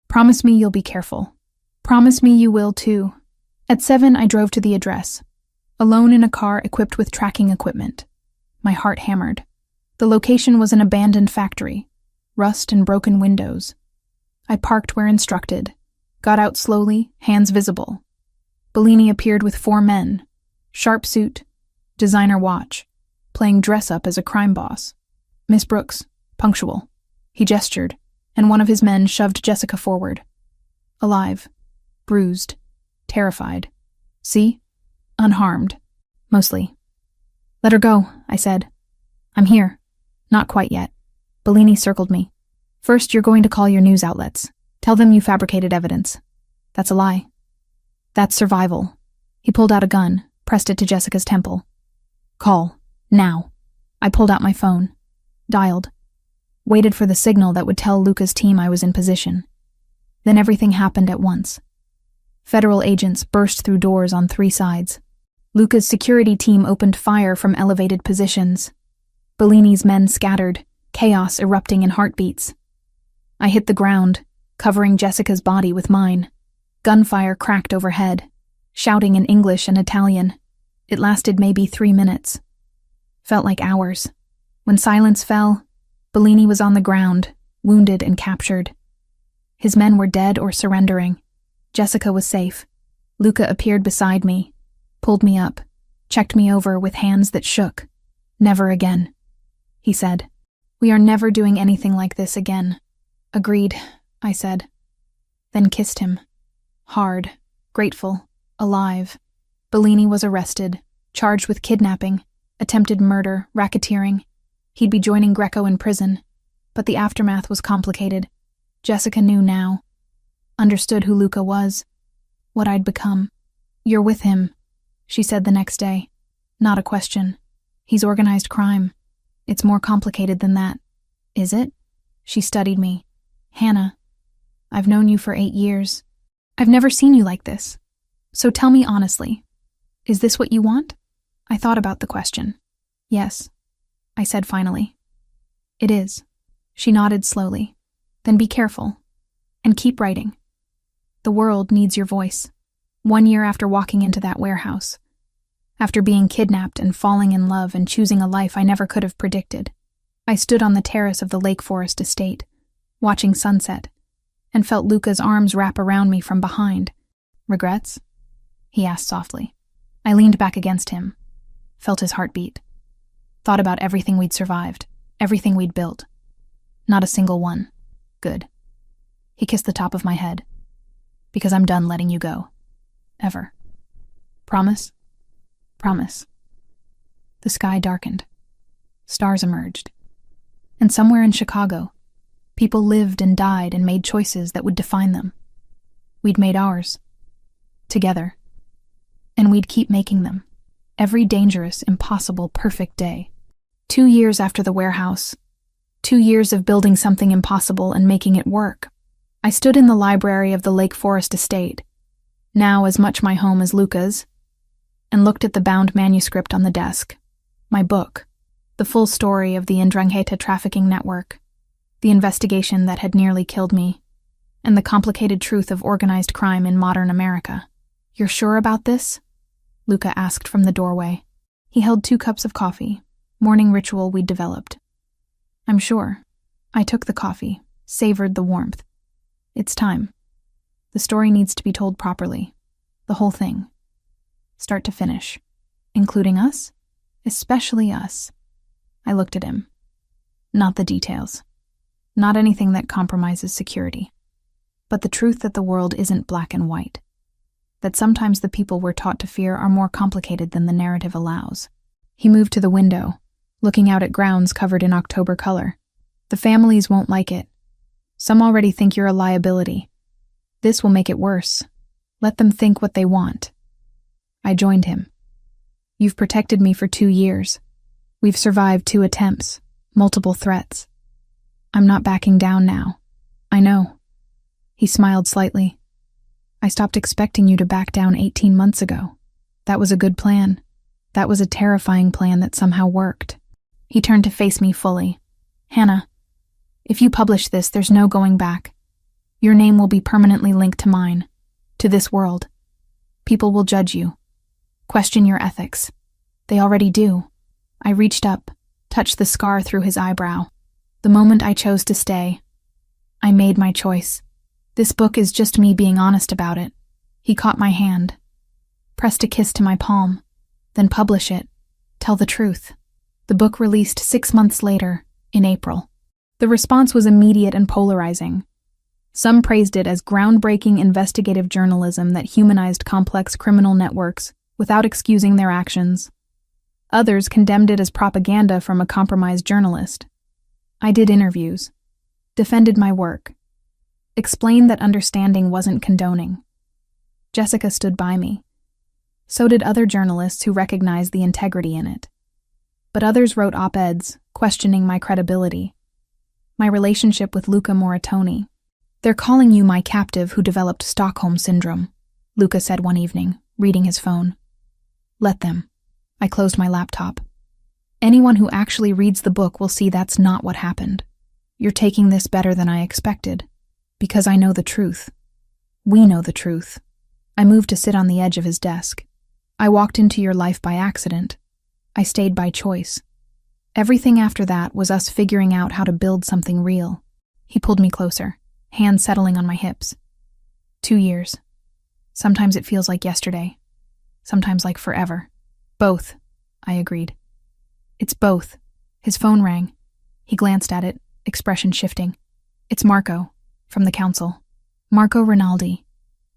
[SPEAKER 1] promise me you'll be careful. Promise me you will too." At 7, I drove to the address, alone in a car equipped with tracking equipment. My heart hammered. The location was an abandoned factory, rust and broken windows. I parked where instructed, got out slowly, hands visible. Bellini appeared with 4 men, sharp suit, designer watch, playing dress-up as a crime boss. Miss Brooks, punctual. He gestured, and one of his men shoved Jessica forward. Alive, bruised, terrified. See? Unharmed. Mostly. Let her go, I said. I'm here. Not quite yet. Bellini circled me. First, you're going to call your news outlets. Tell them you fabricated evidence. That's a lie. That's survival. He pulled out a gun, pressed it to Jessica's temple. Call. Now. I pulled out my phone. Dialed. Waited for the signal that would tell Luca's team I was in position. Then everything happened at once. Federal agents burst through doors on 3 sides. Luca's security team opened fire from elevated positions. Bellini's men scattered, chaos erupting in heartbeats. I hit the ground, covering Jessica's body with mine. Gunfire cracked overhead, shouting in English and Italian. It lasted maybe 3 minutes. Felt like hours. When silence fell, Bellini was on the ground, wounded and captured. His men were dead or surrendering. Jessica was safe. Luca appeared beside me, pulled me up, checked me over with hands that shook. Never again, he said. We are never doing anything like this again. Agreed, I said. Then kissed him. Hard, grateful, alive. Bellini was arrested, charged with kidnapping, attempted murder, racketeering. He'd be joining Greco in prison, but the aftermath was complicated. Jessica knew now. Understood who Luca was, what I'd become. You're with him, she said the next day. Not a question. He's organized crime. It's more complicated than that. Is it? She studied me. Hannah, I've known you for 8 years. I've never seen you like this. So tell me honestly, is this what you want? I thought about the question. Yes, I said finally. It is. She nodded slowly. Then be careful. And keep writing. The world needs your voice. 1 year after walking into that warehouse. After being kidnapped and falling in love and choosing a life I never could have predicted. I stood on the terrace of the Lake Forest estate, watching sunset, and felt Luca's arms wrap around me from behind. Regrets? He asked softly. I leaned back against him, felt his heartbeat. Thought about everything we'd survived, everything we'd built. Not a single one. Good. He kissed the top of my head. Because I'm done letting you go. Ever. Promise? Promise. The sky darkened. Stars emerged. And somewhere in Chicago, people lived and died and made choices that would define them. We'd made ours. Together. And we'd keep making them. Every dangerous, impossible, perfect day. 2 years after the warehouse. 2 years of building something impossible and making it work. I stood in the library of the Lake Forest estate, now as much my home as Luca's, and looked at the bound manuscript on the desk. My book. The full story of the Ndrangheta trafficking network. The investigation that had nearly killed me. And the complicated truth of organized crime in modern America. You're sure about this? Luca asked from the doorway. He held 2 cups of coffee, morning ritual we'd developed. I'm sure. I took the coffee, savored the warmth. It's time. The story needs to be told properly. The whole thing. Start to finish. Including us? Especially us. I looked at him. Not the details. Not anything that compromises security. But the truth that the world isn't black and white. That sometimes the people we're taught to fear are more complicated than the narrative allows. He moved to the window, looking out at grounds covered in October color. The families won't like it. Some already think you're a liability. This will make it worse. Let them think what they want. I joined him. You've protected me for 2 years. We've survived 2 attempts, multiple threats. I'm not backing down now. I know. He smiled slightly. I stopped expecting you to back down 18 months ago. That was a good plan. That was a terrifying plan that somehow worked. He turned to face me fully. Hannah, if you publish this, there's no going back. Your name will be permanently linked to mine, to this world. People will judge you, question your ethics. They already do. I reached up, touched the scar through his eyebrow. The moment I chose to stay, I made my choice. This book is just me being honest about it. He caught my hand, pressed a kiss to my palm, then publish it, tell the truth. The book released 6 months later, in April. The response was immediate and polarizing. Some praised it as groundbreaking investigative journalism that humanized complex criminal networks without excusing their actions. Others condemned it as propaganda from a compromised journalist. I did interviews, defended my work, explained that understanding wasn't condoning. Jessica stood by me. So did other journalists who recognized the integrity in it. But others wrote op-eds, questioning my credibility, my relationship with Luca Moratoni. "They're calling you my captive who developed Stockholm Syndrome," Luca said one evening, reading his phone. "Let them." I closed my laptop. "Anyone who actually reads the book will see that's not what happened. You're taking this better than I expected, because I know the truth. We know the truth." I moved to sit on the edge of his desk. "I walked into your life by accident. I stayed by choice. Everything after that was us figuring out how to build something real." He pulled me closer, hands settling on my hips. 2 years. Sometimes it feels like yesterday. Sometimes like forever. "Both," I agreed. "It's both." His phone rang. He glanced at it, expression shifting. "It's Marco, from the council. Marco Rinaldi,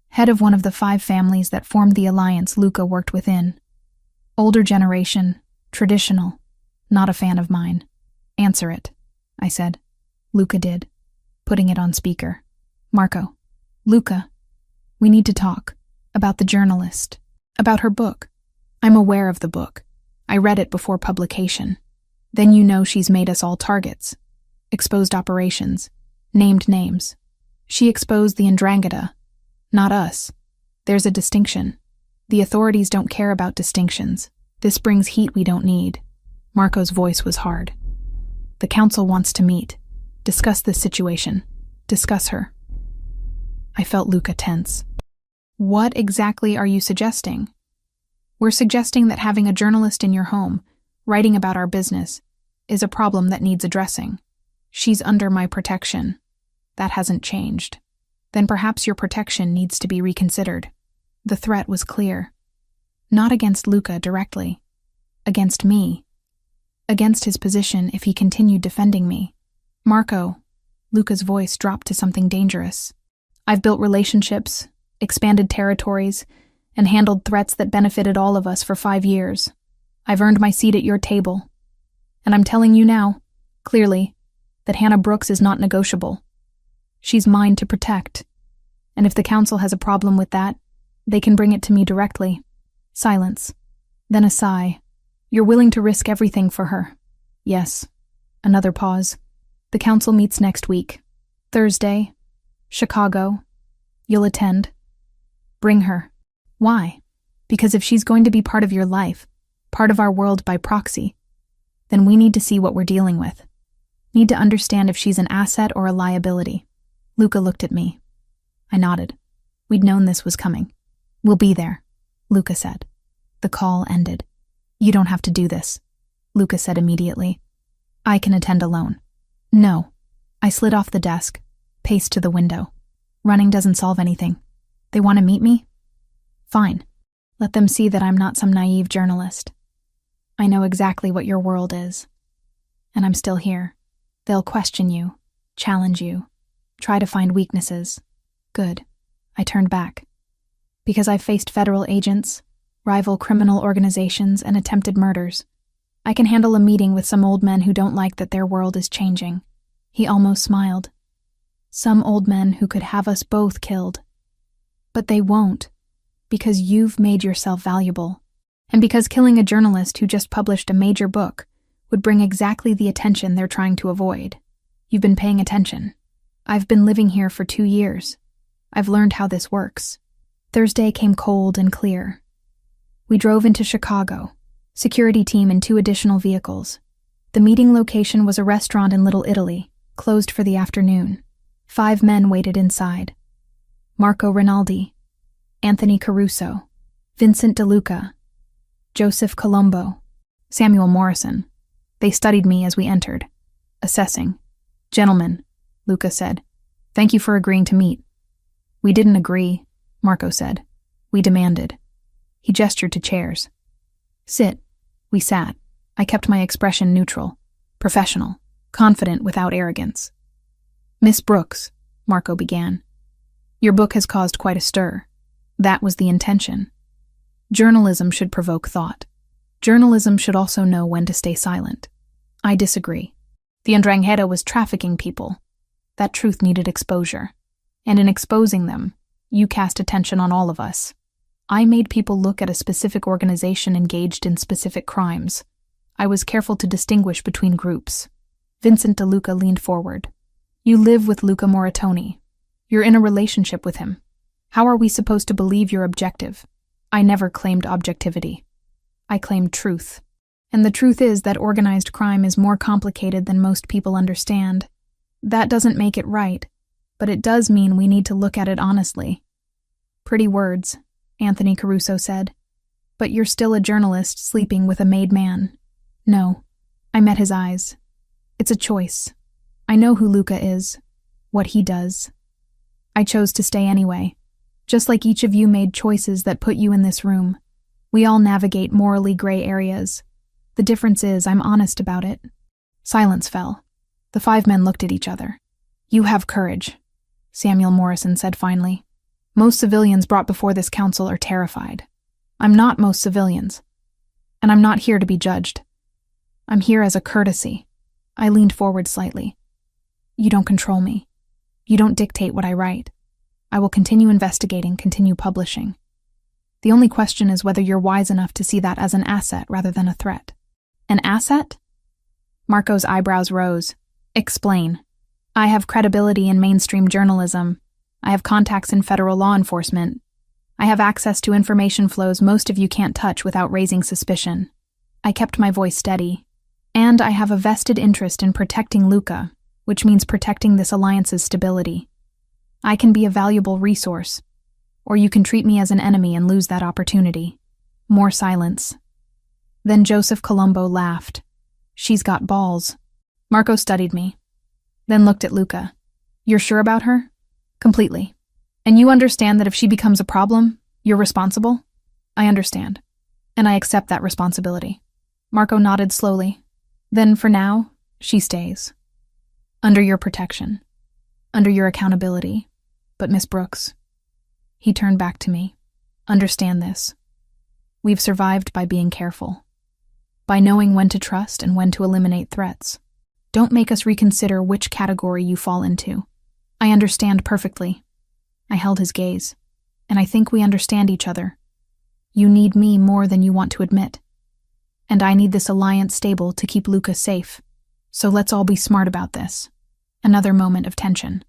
[SPEAKER 1] head of one of the 5 families that formed the alliance Luca worked within. Older generation, traditional, not a fan of mine." "Answer it," I said. Luca did, putting it on speaker. "Marco, Luca, we need to talk. About the journalist. About her book. I'm aware of the book. I read it before publication. Then you know she's made us all targets. Exposed operations. Named names. She exposed the Ndrangheta, not us. There's a distinction. The authorities don't care about distinctions. This brings heat we don't need." Marco's voice was hard. "The council wants to meet. Discuss this situation. Discuss her." I felt Luca tense. "What exactly are you suggesting?" "We're suggesting that having a journalist in your home, writing about our business, is a problem that needs addressing. She's under my protection. That hasn't changed. Then perhaps your protection needs to be reconsidered." The threat was clear. Not against Luca directly. Against me. Against his position if he continued defending me. "Marco," Luca's voice dropped to something dangerous. "I've built relationships, expanded territories, and handled threats that benefited all of us for 5 years. I've earned my seat at your table. And I'm telling you now, clearly, that Hannah Brooks is not negotiable. She's mine to protect. And if the council has a problem with that, they can bring it to me directly." Silence. Then a sigh. "You're willing to risk everything for her?" "Yes." Another pause. "The council meets next week. Thursday. Chicago. You'll attend. Bring her." "Why?" "Because if she's going to be part of your life, part of our world by proxy, then we need to see what we're dealing with. Need to understand if she's an asset or a liability." Luca looked at me. I nodded. We'd known this was coming. "We'll be there," Luca said. The call ended. "You don't have to do this," Luca said immediately. "I can attend alone." "No." I slid off the desk, paced to the window. Running doesn't solve anything. They want to meet me? Fine. Let them see that I'm not some naive journalist. I know exactly what your world is. And I'm still here. They'll question you, challenge you, try to find weaknesses. Good. I turned back. Because I've faced federal agents, rival criminal organizations, and attempted murders. I can handle a meeting with some old men who don't like that their world is changing. He almost smiled. Some old men who could have us both killed. But they won't, because you've made yourself valuable. And because killing a journalist who just published a major book would bring exactly the attention they're trying to avoid. You've been paying attention. I've been living here for 2 years. I've learned how this works. Thursday came cold and clear. We drove into Chicago, security team and 2 additional vehicles. The meeting location was a restaurant in Little Italy, closed for the afternoon. 5 men waited inside. Marco Rinaldi, Anthony Caruso, Vincent DeLuca, Joseph Colombo, Samuel Morrison. They studied me as we entered, assessing. "Gentlemen," Luca said, "thank you for agreeing to meet." "We didn't agree," Marco said. "We demanded." He gestured to chairs. "Sit." We sat. I kept my expression neutral, professional, confident without arrogance. "Miss Brooks," Marco began, "your book has caused quite a stir. That was the intention. Journalism should provoke thought. Journalism should also know when to stay silent. I disagree. The Ndrangheta was trafficking people. That truth needed exposure. And in exposing them, you cast attention on all of us. I made people look at a specific organization engaged in specific crimes. I was careful to distinguish between groups." Vincent DeLuca leaned forward. "You live with Luca Moratoni. You're in a relationship with him. How are we supposed to believe you're objective?" "I never claimed objectivity. I claimed truth. And the truth is that organized crime is more complicated than most people understand. That doesn't make it right, but it does mean we need to look at it honestly." "Pretty words," Anthony Caruso said. "But you're still a journalist sleeping with a made man." "No." I met his eyes. "It's a choice. I know who Luca is, what he does. I chose to stay anyway, just like each of you made choices that put you in this room. We all navigate morally gray areas. The difference is I'm honest about it." Silence fell. The 5 men looked at each other. "You have courage," Samuel Morrison said finally. "Most civilians brought before this council are terrified. I'm not most civilians. And I'm not here to be judged. I'm here as a courtesy." I leaned forward slightly. "You don't control me. You don't dictate what I write. I will continue investigating, continue publishing. The only question is whether you're wise enough to see that as an asset rather than a threat." "An asset?" Marco's eyebrows rose. "Explain." "I have credibility in mainstream journalism. I have contacts in federal law enforcement. I have access to information flows most of you can't touch without raising suspicion." I kept my voice steady. "And I have a vested interest in protecting Luca, which means protecting this alliance's stability. I can be a valuable resource, or you can treat me as an enemy and lose that opportunity." More silence. Then Joseph Colombo laughed. "She's got balls." Marco studied me, then looked at Luca. "You're sure about her?" "Completely. And you understand that if she becomes a problem, you're responsible?" "I understand. And I accept that responsibility." Marco nodded slowly. "Then for now, she stays. Under your protection. Under your accountability. But Miss Brooks," he turned back to me, "understand this. We've survived by being careful. By knowing when to trust and when to eliminate threats. Don't make us reconsider which category you fall into. I understand perfectly." I held his gaze. "And I think we understand each other. You need me more than you want to admit. And I need this alliance stable to keep Luca safe. So let's all be smart about this." Another moment of tension.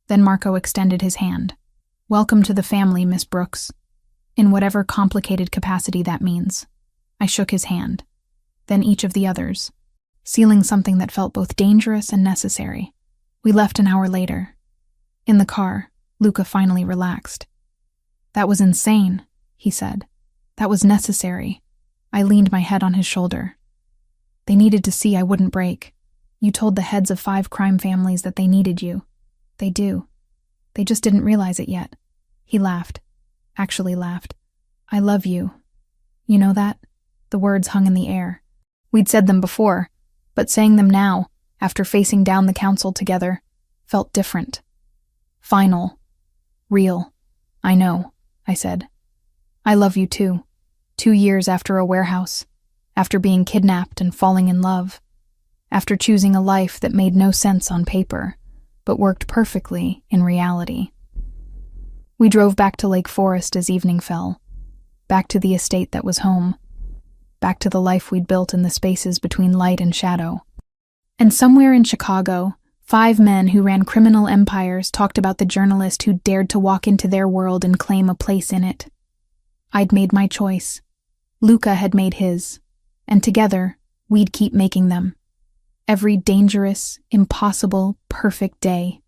[SPEAKER 1] Then Marco extended his hand. "Welcome to the family, Miss Brooks. In whatever complicated capacity that means." I shook his hand. Then each of the others, sealing something that felt both dangerous and necessary. We left an hour later. In the car, Luca finally relaxed. "That was insane," he said. "That was necessary." I leaned my head on his shoulder. "They needed to see I wouldn't break. You told the heads of 5 crime families that they needed you. They do. They just didn't realize it yet." He laughed. Actually laughed. "I love you. You know that?" The words hung in the air. We'd said them before, but saying them now, after facing down the council together, felt different. Final. Real. "I know," I said. "I love you too. 2 years after a warehouse, after being kidnapped and falling in love, after choosing a life that made no sense on paper, but worked perfectly in reality." We drove back to Lake Forest as evening fell, back to the estate that was home, back to the life we'd built in the spaces between light and shadow. And somewhere in Chicago, 5 men who ran criminal empires talked about the journalist who dared to walk into their world and claim a place in it. I'd made my choice. Luca had made his. And together, we'd keep making them. Every dangerous, impossible, perfect day.